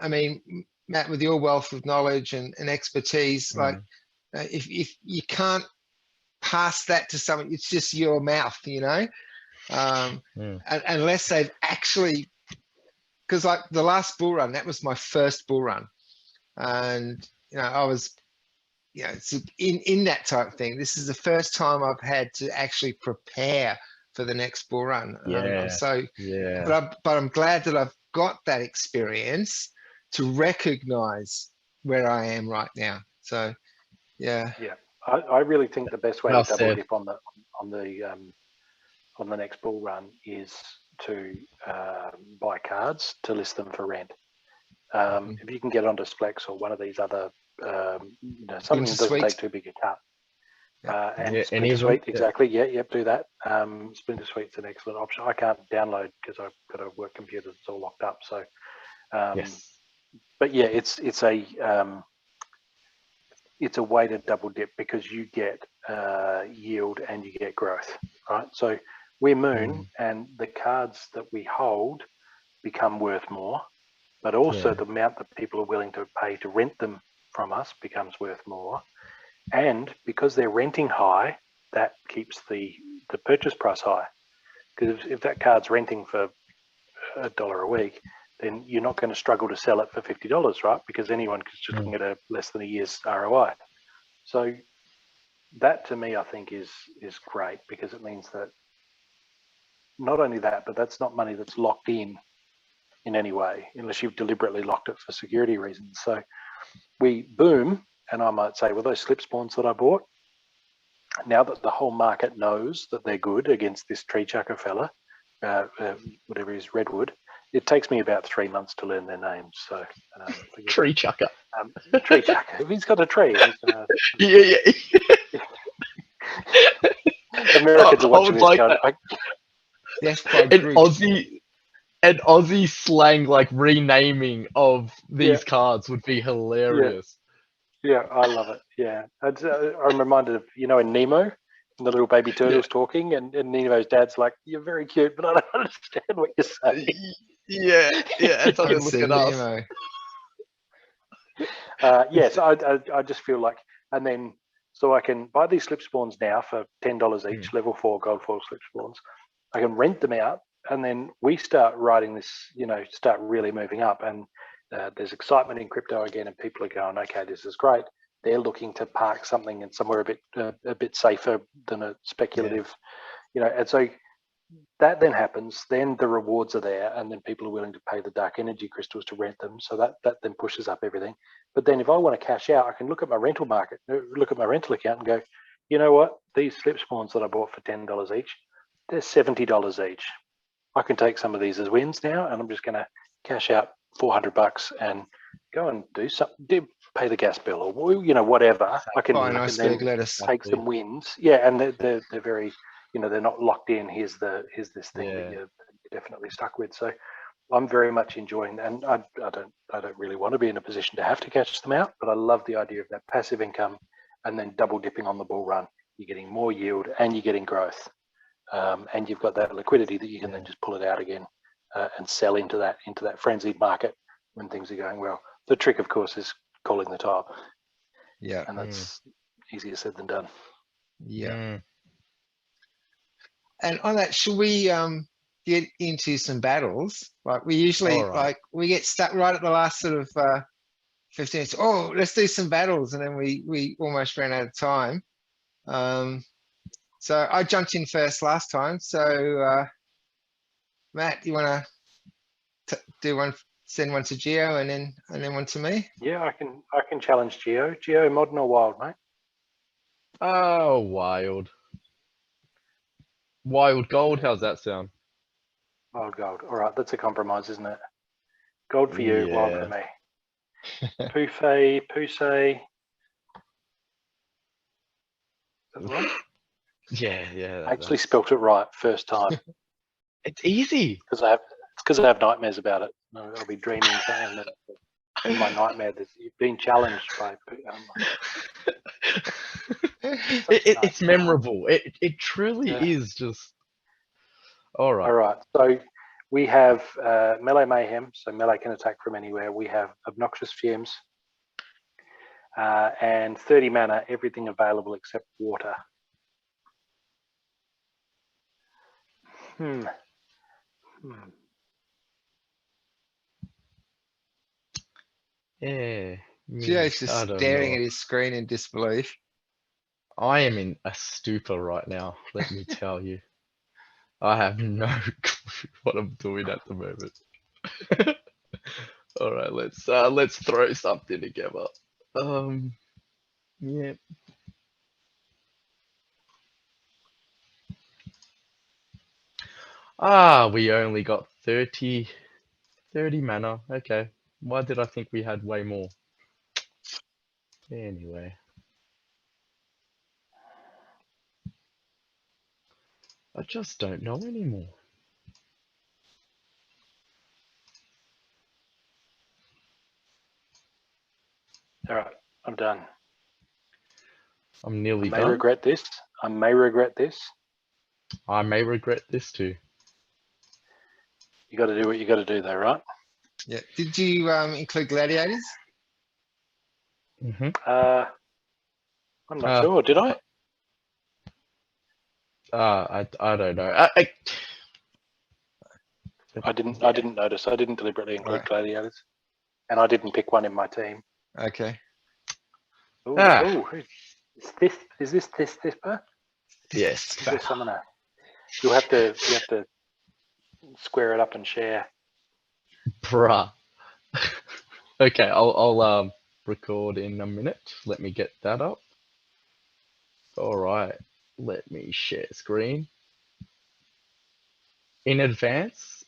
mean, Matt, with your wealth of knowledge and expertise, like if you can't pass that to someone, it's just your mouth, unless they've actually, because like the last bull run, that was my first bull run, and I was it's in that type of thing. This is the first time I've had to actually prepare for the next bull run. But I'm glad that I've got that experience to recognize where I am right now. So I really think the best way to double dip on the next bull run is to buy cards to list them for rent. If you can get onto Splex or one of these other something that doesn't take too big a cut. And Splinter Suite, exactly. Do that. Splinter Suite's an excellent option. I can't download because I've got a work computer that's all locked up. So, but it's a way to double dip because you get yield and you get growth, right? So we're Moon, and the cards that we hold become worth more, but also the amount that people are willing to pay to rent them from us becomes worth more. And because they're renting high, that keeps the purchase price high. Because if that card's renting for $1 a week, then you're not going to struggle to sell it for $50, right? Because anyone is just looking at a less than a year's ROI. So that to me, I think is great, because it means that not only that, but that's not money that's locked in any way, unless you've deliberately locked it for security reasons. So we boom, and I might say, well, those slip spawns that I bought, now that the whole market knows that they're good against this tree chucker fella, whatever he is, Redwood, it takes me about 3 months to learn their names. So tree chucker. Tree chucker. If he's got a tree. Americans are watching this going, an Aussie slang like renaming of these cards would be hilarious. Yeah, I love it. Yeah, I'm reminded of, in Nemo, the little baby turtle's talking, and Nemo's dad's like, "You're very cute, but I don't understand what you're saying." Yeah, and so they look at us. So I just feel like, and then so I can buy these slip spawns now for $10 each, level 4 gold foil slip spawns. I can rent them out, and then we start riding this, start really moving up, and there's excitement in crypto again, and people are going, okay, this is great. They're looking to park something in somewhere a bit safer than a speculative, and so that then happens, then the rewards are there, and then people are willing to pay the dark energy crystals to rent them. So that then pushes up everything. But then if I want to cash out, I can look at my rental market, look at my rental account and go, you know what? These slip spawns that I bought for $10 each, they're $70 each. I can take some of these as wins now, and I'm just going to cash out $400 and go and do something, pay the gas bill, or whatever. I can nice then big lettuce. take some wins. Yeah, and they're very, they're not locked in. Here's this thing that you're definitely stuck with. So I'm very much enjoying, and I don't really want to be in a position to have to cash them out, but I love the idea of that passive income, and then double dipping on the bull run. You're getting more yield and you're getting growth, and you've got that liquidity that you can then just pull it out again and sell into that frenzied market when things are going well. The trick, of course, is calling the top. Yeah. And that's easier said than done. Yeah. And on that, should we get into some battles? Like we usually we get stuck right at the last sort of 15 minutes. Oh, let's do some battles, and then we almost ran out of time. So I jumped in first last time. So Matt, you want to do one? Send one to Geo and then one to me. Yeah, I can challenge Geo. Geo, modern or wild, mate? Oh, wild. Wild gold. How's that sound? Wild gold. All right, that's a compromise, isn't it? Gold for you, wild for me. Poussey. That's right. Yeah. I actually spelt it right first time. It's easy. Because I have nightmares about it. I'll be dreaming something that in my nightmare that you've been challenged by. It's memorable. It truly is just. All right. So we have melee mayhem. So melee can attack from anywhere. We have obnoxious fumes and 30 mana. Everything available except water. Yeah. Geo's just staring at his screen in disbelief. I am in a stupor right now, let me tell you. I have no clue what I'm doing at the moment. All right, let's throw something together. Yeah. We only got 30 mana. Okay. Why did I think we had way more? Anyway. I just don't know anymore. All right, I'm done. I'm nearly done. I may regret this. I may regret this. I may regret this too. You got to do what you got to do, though, right? Yeah. Did you include gladiators? I'm not sure. Did I? I don't know. I didn't notice. I didn't deliberately include gladiators, and I didn't pick one in my team. Okay. Is this Tisper? Yes. This summoner. You have to square it up and share. Bruh. Okay, I'll record in a minute. Let me get that up. All right. Let me share screen. In advance,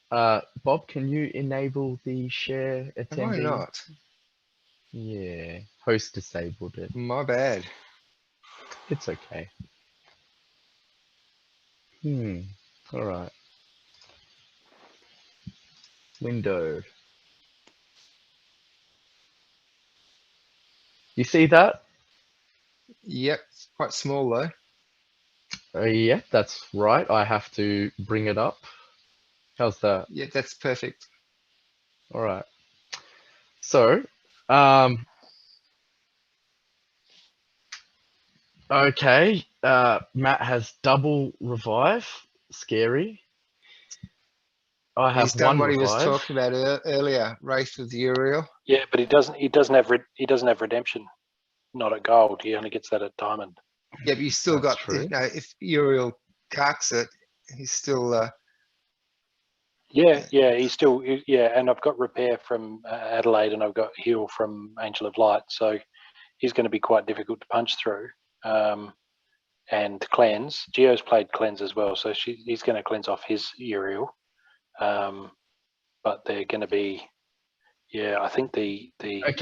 Bob, can you enable the share attendee? Why not? Yeah, host disabled it. My bad. It's okay. All right. Window. You see that? Yep, it's quite small though. Yeah, that's right. I have to bring it up. How's that? Yeah, that's perfect. All right. So, okay. Matt has double revive. Scary. I have He's done what revive. he was talking about earlier. Race with Uriel. Yeah, but he doesn't have redemption. Not at gold. He only gets that at diamond. Yeah, but you still got. True. If Uriel carks it, He's still. Yeah, he's still, yeah, and I've got repair from Adelaide, and I've got heal from Angel of Light, so he's going to be quite difficult to punch through. And cleanse. Geo's played cleanse as well, so he's going to cleanse off his Uriel. But they're going to be, yeah, I think the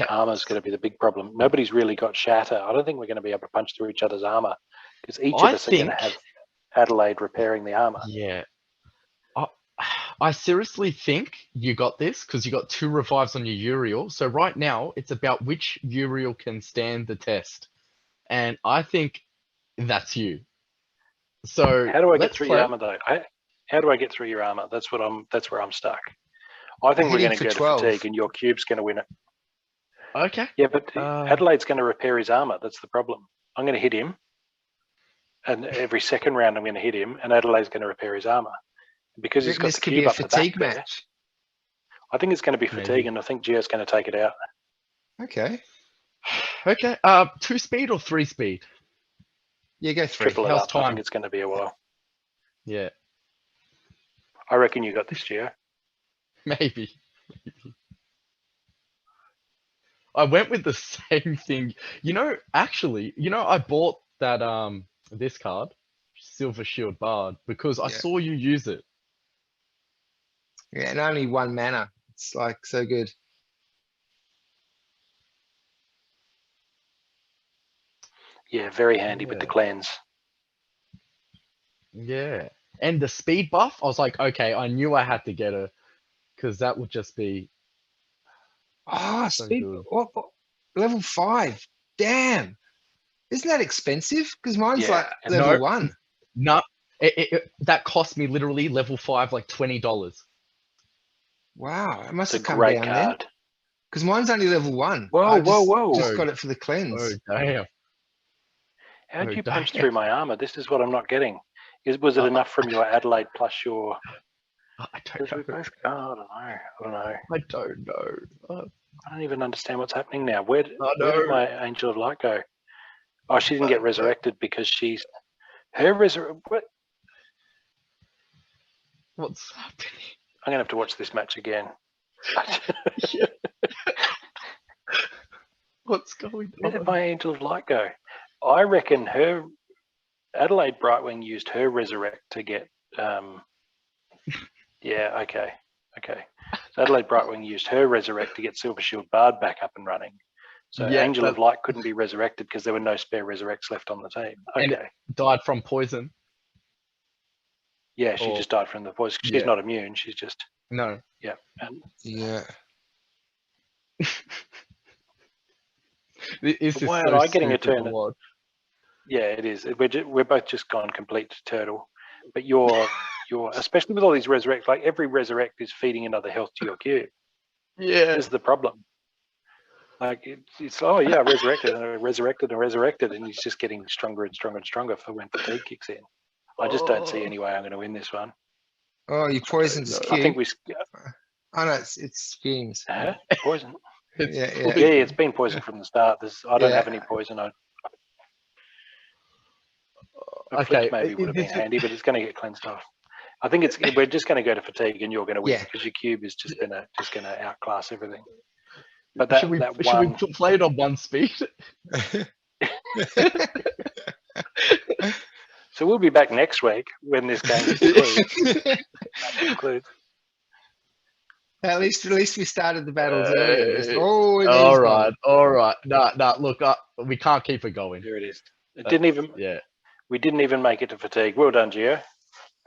armor is going to be the big problem. Nobody's really got shatter. I don't think we're going to be able to punch through each other's armor because each of us are going to have Adelaide repairing the armor. Yeah. I seriously think you got this because you got 2 revives on your Uriel. So right now it's about which Uriel can stand the test. And I think that's you. So how do I get through your armor though? How do I get through your armor? That's where I'm stuck. I think we're going to go to fatigue and your cube's going to win it. Okay. Yeah, but Adelaide's going to repair his armor. That's the problem. I'm going to hit him. And every second round I'm going to hit him and Adelaide's going to repair his armor. Because he's got the cube up the back there. I think it's going to be fatigue, and I think Geo's going to take it out. Okay. Okay. 2 speed or 3 speed? Yeah, go 3. Triple it up. I think it's going to be a while. Yeah. I reckon you got this, Geo. Maybe. I went with the same thing. Actually, I bought that this card, Silver Shield Bard, because I saw you use it. Yeah, and only 1 mana. It's like so good. Yeah, very handy with the cleanse. Yeah. And the speed buff, I was like, okay, I knew I had to get her because that would just be. Speed. What, level 5. Damn. Isn't that expensive? Because mine's like level 1. No, that cost me literally level 5, like $20. Wow, it must have come down then. Because mine's only level 1. Whoa. Just got it for the cleanse. Oh, damn. How do you punch through my armor? This is what I'm not getting. Was it enough from your Adelaide plus your... I don't know. I don't know. I don't know. I don't even understand what's happening now. Where did my Angel of Light go? Oh, she didn't get resurrected because What's happening? I'm going to have to watch this match again. What's going on? Where did my Angel of Light go? I reckon Adelaide Brightwing used her resurrect to get. Yeah, okay. So Adelaide Brightwing used her resurrect to get Silver Shield Bard back up and running. So Angel of Light couldn't be resurrected because there were no spare resurrects left on the team. Okay. And it died from poison. Yeah, she just died from the poison. She's not immune. She's just no. Yeah. Why am I getting a turn? Yeah, it is. We're both just gone complete turtle. But you're especially with all these resurrects, like every resurrect is feeding another health to your cube. Yeah. This is the problem. Like it's resurrected and resurrected, and he's just getting stronger and stronger and stronger for when fatigue kicks in. I just don't see any way I'm going to win this one. Oh, you poisoned his cube. I think we. Oh no, it's schemes. Poison. Yeah, it's been poisoned from the start. I don't have any poison. Okay, maybe would have been handy, but it's going to get cleansed off. I think we're just going to go to fatigue, and you're going to win because your cube is just going to outclass everything. But should we play it on 1 speed? So we'll be back next week when this game concludes. At least we started the battles earlier. All right. No. Look, we can't keep it going. There it is. It didn't even. Yeah. We didn't even make it to fatigue. Well done, Gio.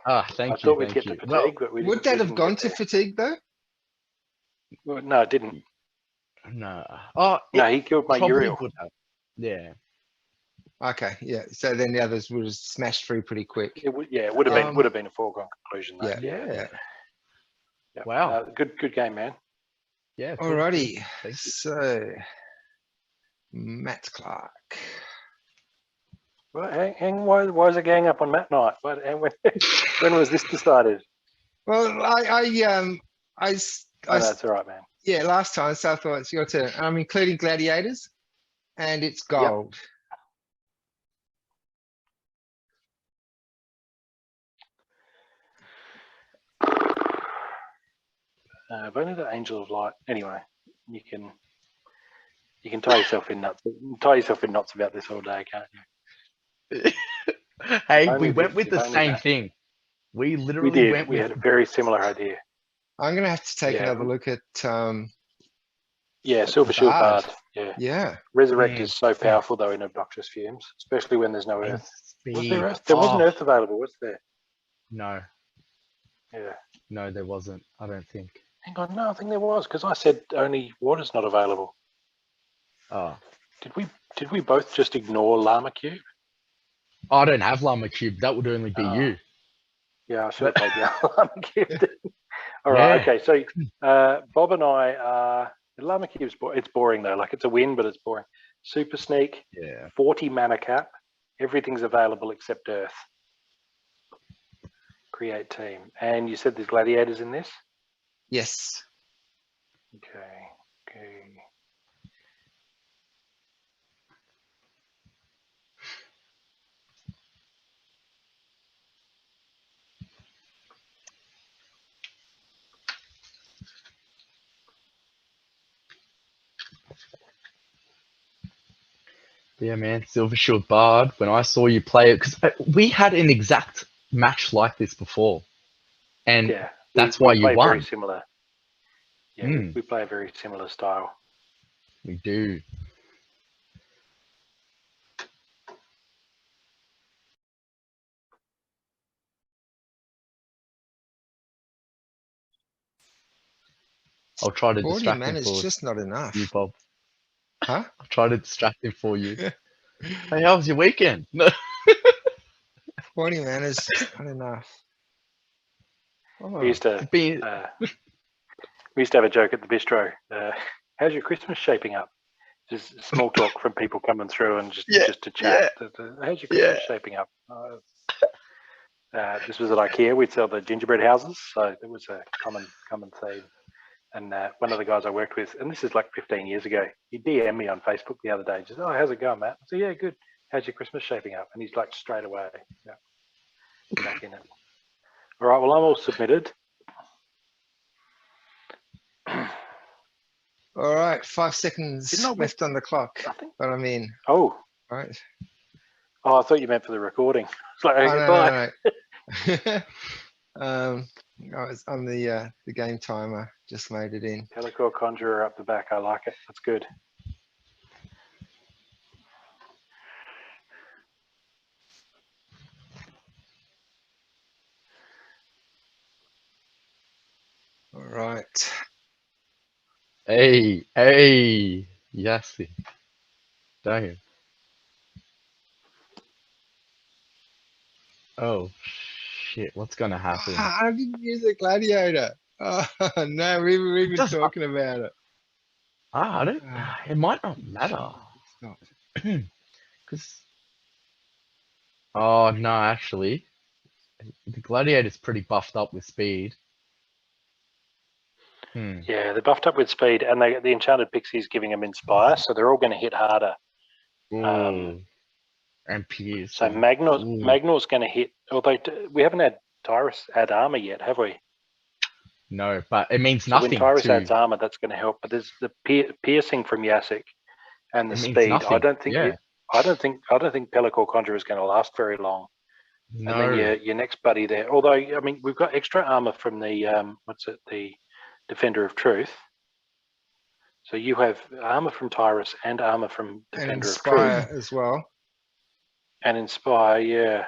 Thank you. I thought we'd get to fatigue, but we would that have gone to fatigue though? Well, no, it didn't. No. No, he killed my Uriel. Yeah. Okay. Yeah. So then the others would have smashed through pretty quick. It would have been a foregone conclusion. Though. Yeah. Wow. Good game, man. Yeah. Alrighty. So Matt Clark. Well, why is it gang up on Matt Knight? When was this decided? Well, that's all right, man. Yeah, last time, so I thought it's your turn. I'm including gladiators, and it's gold. If only the Angel of Light. Anyway, you can tie yourself in knots. Tie yourself in knots about this all day, can't you? Hey, Only we went this, with if the only same that. thing. We We literally did. went We with. had a very similar idea. I'm gonna have to take Yeah. another look at Yeah, Silver Shield Bard. Bard. Yeah. yeah. Resurrect Mm. is so powerful though in obnoxious fumes, especially when there's no and Earth. Was speed. there Earth? There wasn't Oh, Earth available, was there? No, Yeah. no, there wasn't. I don't think. Hang on, no, I think there was because I said only water's not available. Oh, Did we both just ignore Llama Cube? I don't have Llama Cube. That would only be Oh. you. Yeah, I should have played the Llama Cube. All right, Yeah. okay. So Bob and I are Llama Cube's it's boring though. Like it's a win, but it's boring. Super Sneak, Yeah. 40 mana cap. Everything's available except Earth. Create team. And you said there's gladiators in this? Yes. Okay. Yeah, man. Silver Shield Bard. When I saw you play it, because we had an exact match like this before, and Yeah. that's we why you play won. very similar. Yeah, Mm. we play a very similar style. We do. I'll try to 40 distract man him is for just not enough. you, Bob. Huh? I'll try to distract him for you. Hey, how was your weekend? No. 40 man is just not enough. We used to Be- we used to have a joke at the bistro. How's your Christmas shaping up? Just small talk from people coming through and just to chat. How's your Christmas shaping up? This was at IKEA. We'd sell the gingerbread houses, so it was a common theme. And one of the guys I worked with, and this is like 15 years ago, he DM'd me on Facebook the other day. Just, oh, how's it going, Matt? I said, yeah, good. How's your Christmas shaping up? And he's like straight away, back in it. All right, well, I'm all submitted. All right, 5 seconds left on the clock. But I mean, oh, right. Oh, I thought you meant for the recording. It's like, okay, bye. I was on the game timer. Just made it in. Pellicle Conjurer up the back. I like it. That's good. All right. Hey, Yassi. Dang. Oh shit! What's gonna happen? I didn't use a gladiator. Oh no, we've been Just- talking about it. I don't. It might not matter. It's not. Because. Oh no, actually, the gladiator's pretty buffed up with speed. Yeah, they're buffed up with speed, and the enchanted pixie's giving them inspire, so they're all going to hit harder. And pierce. So Magnor's going to hit. Although we haven't had Tyrus add armor yet, have we? No, but it means So nothing. when Tyrus adds armor, that's going to help. But there's the piercing from Yasik and the speed. Nothing. I don't think. I don't think Pellicle Conjurer is going to last very long. No. And then your next buddy there. Although I mean, we've got extra armor from the the Defender of Truth. So you have armor from Tyrus and armor from Defender of Truth as well. And Inspire, yeah.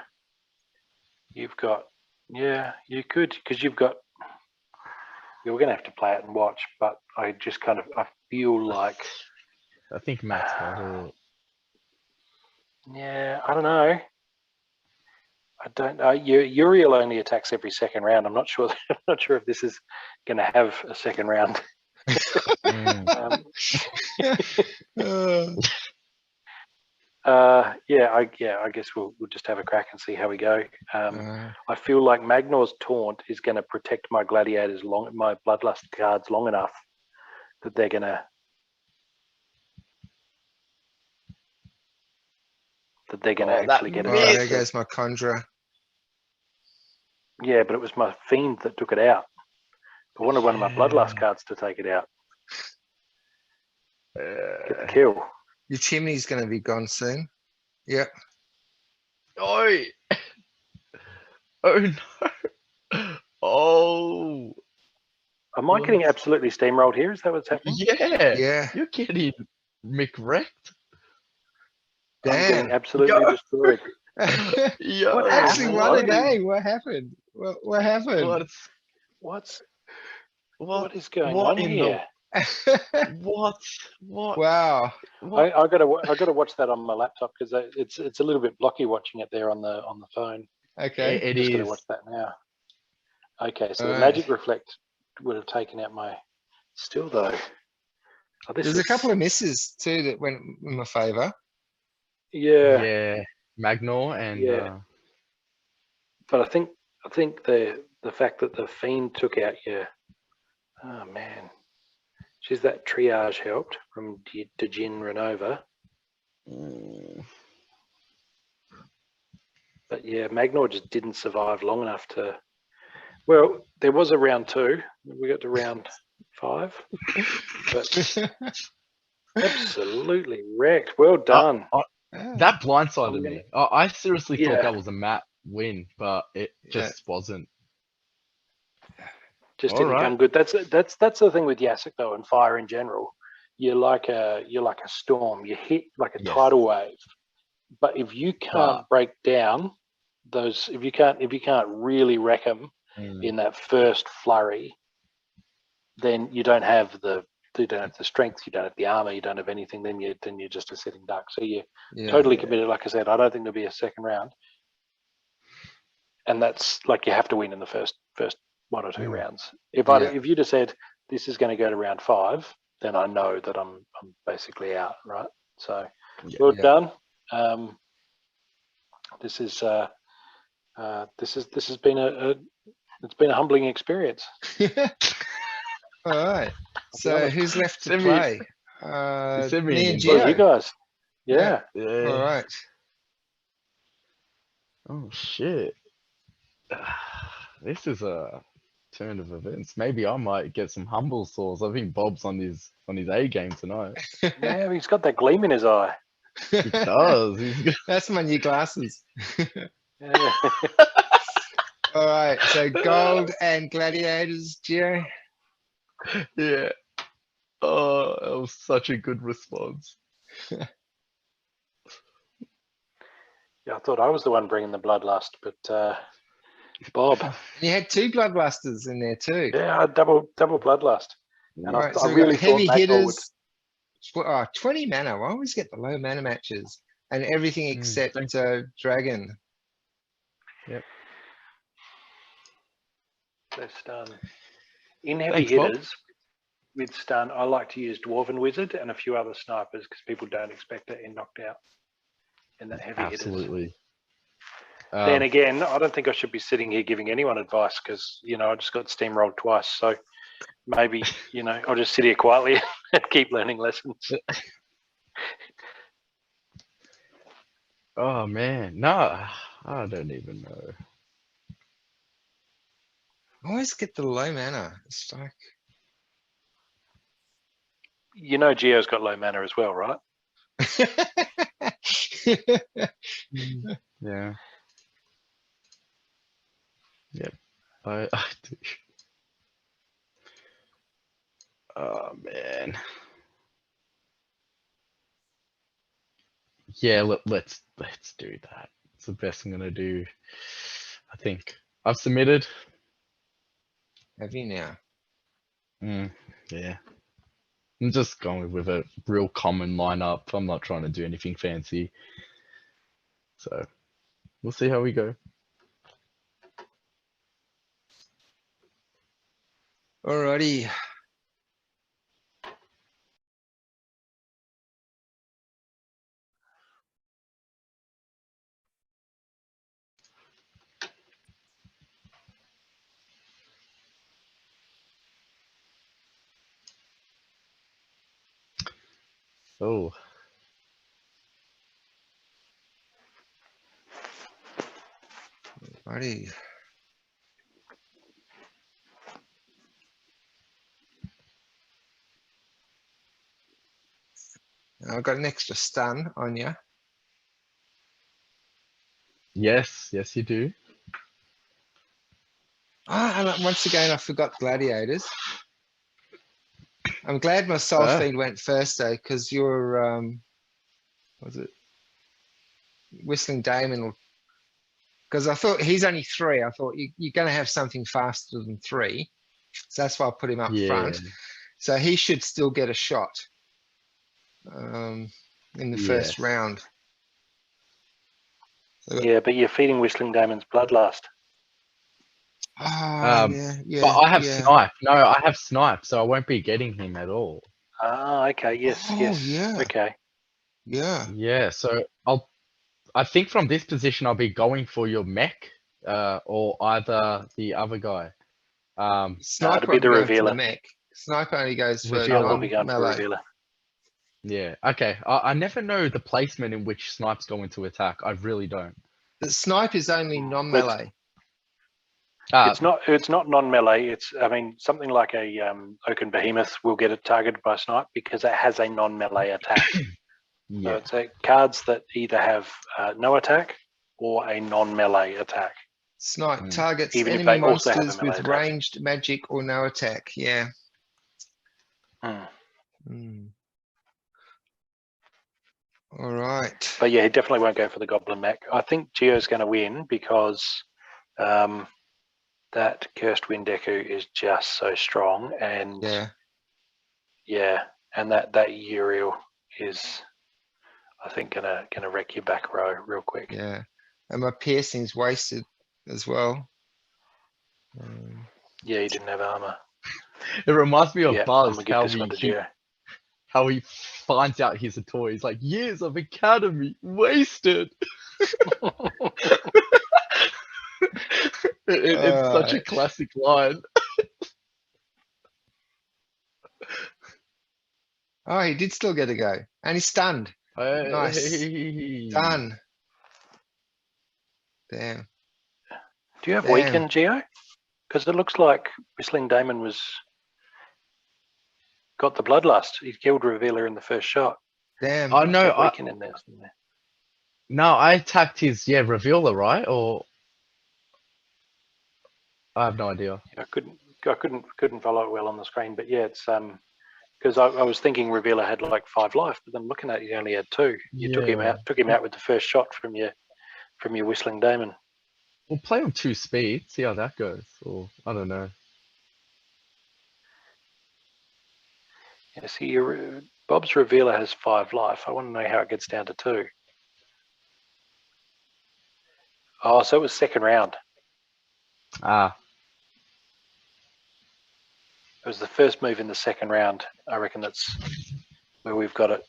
You've got, you could, because you've got. We're going to have to play it and watch, but I just I feel like. I think Matt's got it. Yeah, I don't know. I don't know. Uriel only attacks every second round. I'm not sure. I'm not sure if this is going to have a second round. I guess we'll just have a crack and see how we go. I feel like Magnor's Taunt is going to protect my gladiators my bloodlust cards long enough that they're going to actually get it. There goes my Conjurer. Yeah, but it was my Fiend that took it out. I wanted one of my bloodlust cards to take it out. Get the kill. Your chimney's going to be gone soon. Yep. Oh, oh no. Oh, Am I getting absolutely steamrolled here? Is that what's happening? yeah. Yeah. You're getting McWrecked. I'm getting Damn. absolutely destroyed. Yo, What Actually happened? won again. What happened? What happened? What is going what on in here? what? Wow. What? I gotta watch that on my laptop because it's a little bit blocky watching it there on the phone. Okay. It Just is. gotta watch that now. Okay, so the Alright. magic reflect would have taken out my. Still though, There's a couple of misses too that went in my favour. Yeah, Magnor and Yeah. But I think the fact that the fiend took out your. Oh man, she's that triage helped from Djinn Renova. But yeah, Magnor just didn't survive long enough to. Well, there was a round 2. We got to round 5, but absolutely wrecked. Well done. that blindsided me. I seriously thought Yeah. that was a Matt win, but it just wasn't. Just All didn't right. come good. That's the thing with Yasik though, and fire in general. You're like a storm. You hit like a tidal wave. But if you can't break down those, if you can't really wreck them in that first flurry, then you don't have the strength, you don't have the armor, you don't have anything. Then you're just a sitting duck. So you're totally committed. Like I said, I don't think there'll be a second round, and that's like you have to win in the first 1 or 2 rounds. If you'd have said this is going to go to round 5, then I know that I'm basically out, right? So well done. This has been it's been a humbling experience. All right. So who's left to Send me- play? send me Me an and invite. Well, you Gio. guys. Yeah. All right. Oh shit. This is a turn of events. Maybe I might get some humble sores. I think Bob's on his A game tonight. Yeah, he's got that gleam in his eye. He does. He's That's my new glasses. Yeah. All right. So gold and gladiators, Gio. yeah. Oh, that was such a good response. Yeah, I thought I was the one bringing the bloodlust, but Bob. You had 2 bloodlusters in there too. Yeah, double bloodlust. And All right. I So we really got heavy thought Magnor hitters. 20 mana. I always get the low mana matches and everything except dragon. would stun. In heavy Thanks, Bob. hitters, with stun, I like to use Dwarven Wizard and a few other snipers because people don't expect it in knocked out in that heavy hitters. Absolutely. Then again, I don't think I should be sitting here giving anyone advice because, I just got steamrolled twice. So maybe, I'll just sit here quietly and keep learning lessons. Oh man, no, I don't even know. I always get the low mana. It's like Gio's got low mana as well, right? Yeah. Yep. I do. Oh man. Yeah, let's do that. It's the best I'm gonna do. I think I've submitted. Have you now? Yeah. I'm just going with a real common lineup. I'm not trying to do anything fancy. So we'll see how we go. Alrighty. Oh. Alrighty. I've got an extra stun on you. Yes, you do. And once again, I forgot gladiators. I'm glad my soul fiend went first though, because your was it Whistling Damon? Because I thought he's only 3. I thought you're going to have something faster than 3, so that's why I put him up front. So he should still get a shot in the first round. So Yeah, but you're feeding Whistling Damon's Bloodlust. yeah. But I have snipe. No, I have snipe, so I won't be getting him at all. Ah, okay. Yes, yes. Yeah. Okay. Yeah. Yeah, so I think from this position I'll be going for your mech, or either the other guy. Sniper it'll be the won't go for the revealer. mech. Sniper only goes for Revealer. I'll be going for non-melee. Revealer. Yeah. Okay. I never know the placement in which snipes go into attack. I really don't. The snipe is only non-melee. It's not non-melee. It's, I mean, something like a Oaken Behemoth will get it targeted by snipe because it has a non-melee attack. So it's cards that either have no attack or a non-melee attack. Snipe targets Even if enemy they also have a monsters melee with attack. ranged magic or no attack. Yeah. All right. But yeah, he definitely won't go for the Goblin Mech. I think Geo's going to win because that Cursed Wind Echo is just so strong, and and that Uriel is, I think, gonna wreck your back row real quick. Yeah, and my piercing's wasted as well. Yeah, he didn't have armor. It reminds me of I'm Buzz, gonna give this one to Geo. how he finds out he's a toy. He's like, years of academy wasted. It's such a classic line. Oh, he did still get a go, and he's stunned. Nice. Done. Damn. Do you have weaken, Geo? Because it looks like Whistling Damon got the Bloodlust. He killed Revealer in the first shot. Damn. Oh no, weaken in there. No, I attacked his Revealer, right? Or I have no idea. I couldn't follow it well on the screen, but yeah, it's because I was thinking Revealer had like 5 life, but then looking at it, he only had 2. You took him out with the first shot from your Whistling Damon. We'll play on 2 speed, see how that goes. Or I don't know. Yeah, see, Bob's Revealer has 5 life. I want to know how it gets down to 2. Oh, so it was second round. It was the first move in the second round. I reckon that's where we've got it.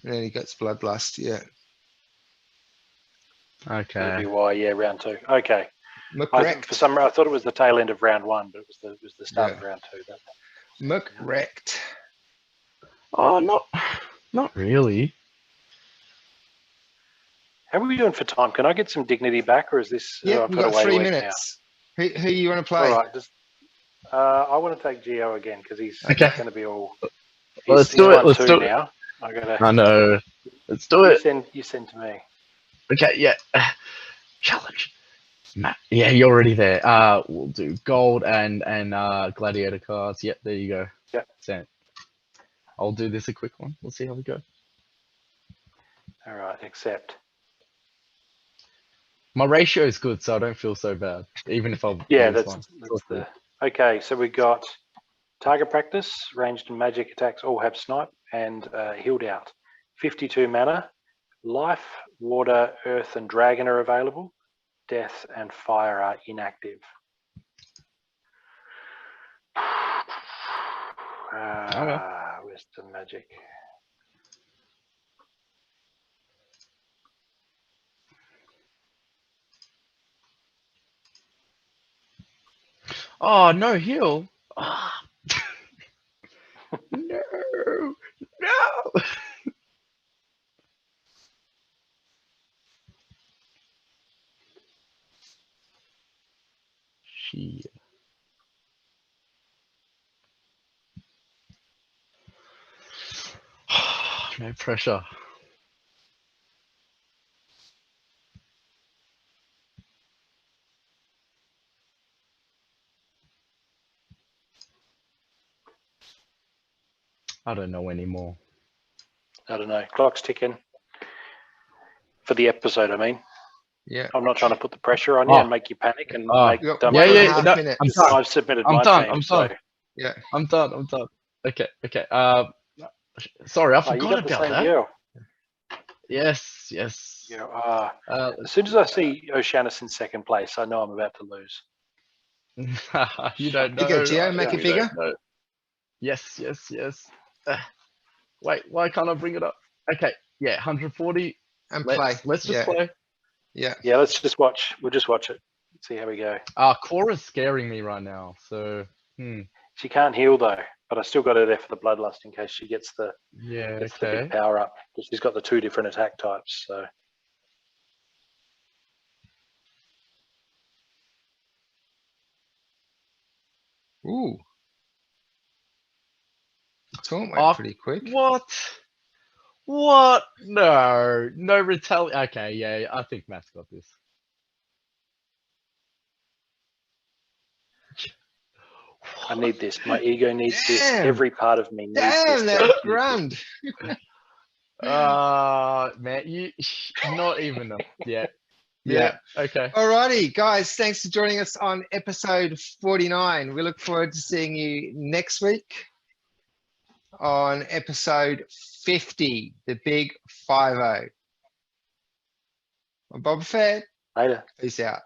And then he gets Bloodlust, yeah. Okay. That'd be why, yeah, round 2. Okay. Correct. For some, I thought it was the tail end of round 1, but it was the start of round 2. Correct. Oh, not really. How are we doing for time? Can I get some dignity back, or is this? Yeah, we've got 3 minutes. Who you want to play? All right, I want to take Geo again because he's going to be all. Let's do it. Let's do it now. I know. Let's do it. You send to me. Okay. Yeah. Challenge. Matt. Yeah, you're already there. We'll do gold and gladiator cards. Yep, there you go. Yep. Sent. I'll do this a quick one. We'll see how we go. All right. Accept. My ratio is good, so I don't feel so bad, even if I that's the. Okay, so we got target practice, ranged and magic attacks all have snipe, and healed out. 52 mana. Life, water, earth, and dragon are available. Death and fire are inactive. Where's the magic? Oh, no heal. Oh. No. Shit. Okay, pressure. I don't know anymore. I don't know. Clock's ticking. For the episode, I mean. Yeah. I'm not trying to put the pressure on you and make you panic and make You got dumb 1.5 no, minutes. I'm done. I've submitted I'm my done. team. I'm so- done. Yeah. I'm done. Okay. Sorry, I Oh, you forgot got the about same that. girl. Yes. Yeah. Uh, As soon as I see Oceanus in second place, I know I'm about to lose. you don't know. You go, Gio, make yeah, it you bigger. No. Yes. Wait, why can't I bring it up? Okay, yeah, 140. And play. Let's just play. Yeah. Yeah, let's just watch. We'll just watch it. See how we go. Cora's scaring me right now. So, She can't heal though, but I still got her there for the bloodlust in case she gets the yeah, the okay. big power up. She's got the 2 different attack types. So Ooh. Taunt went pretty quick. What? What? No retaliation. Okay, yeah, I think Matt's got this. I need this. My ego needs this. Damn. Every part of me needs Damn, this. that grand. Man, you not even a Yeah. Okay. Alrighty, guys. Thanks for joining us on episode 49. We look forward to seeing you next week on episode 50, the big 50. I'm Boba Fett. Later. Peace out.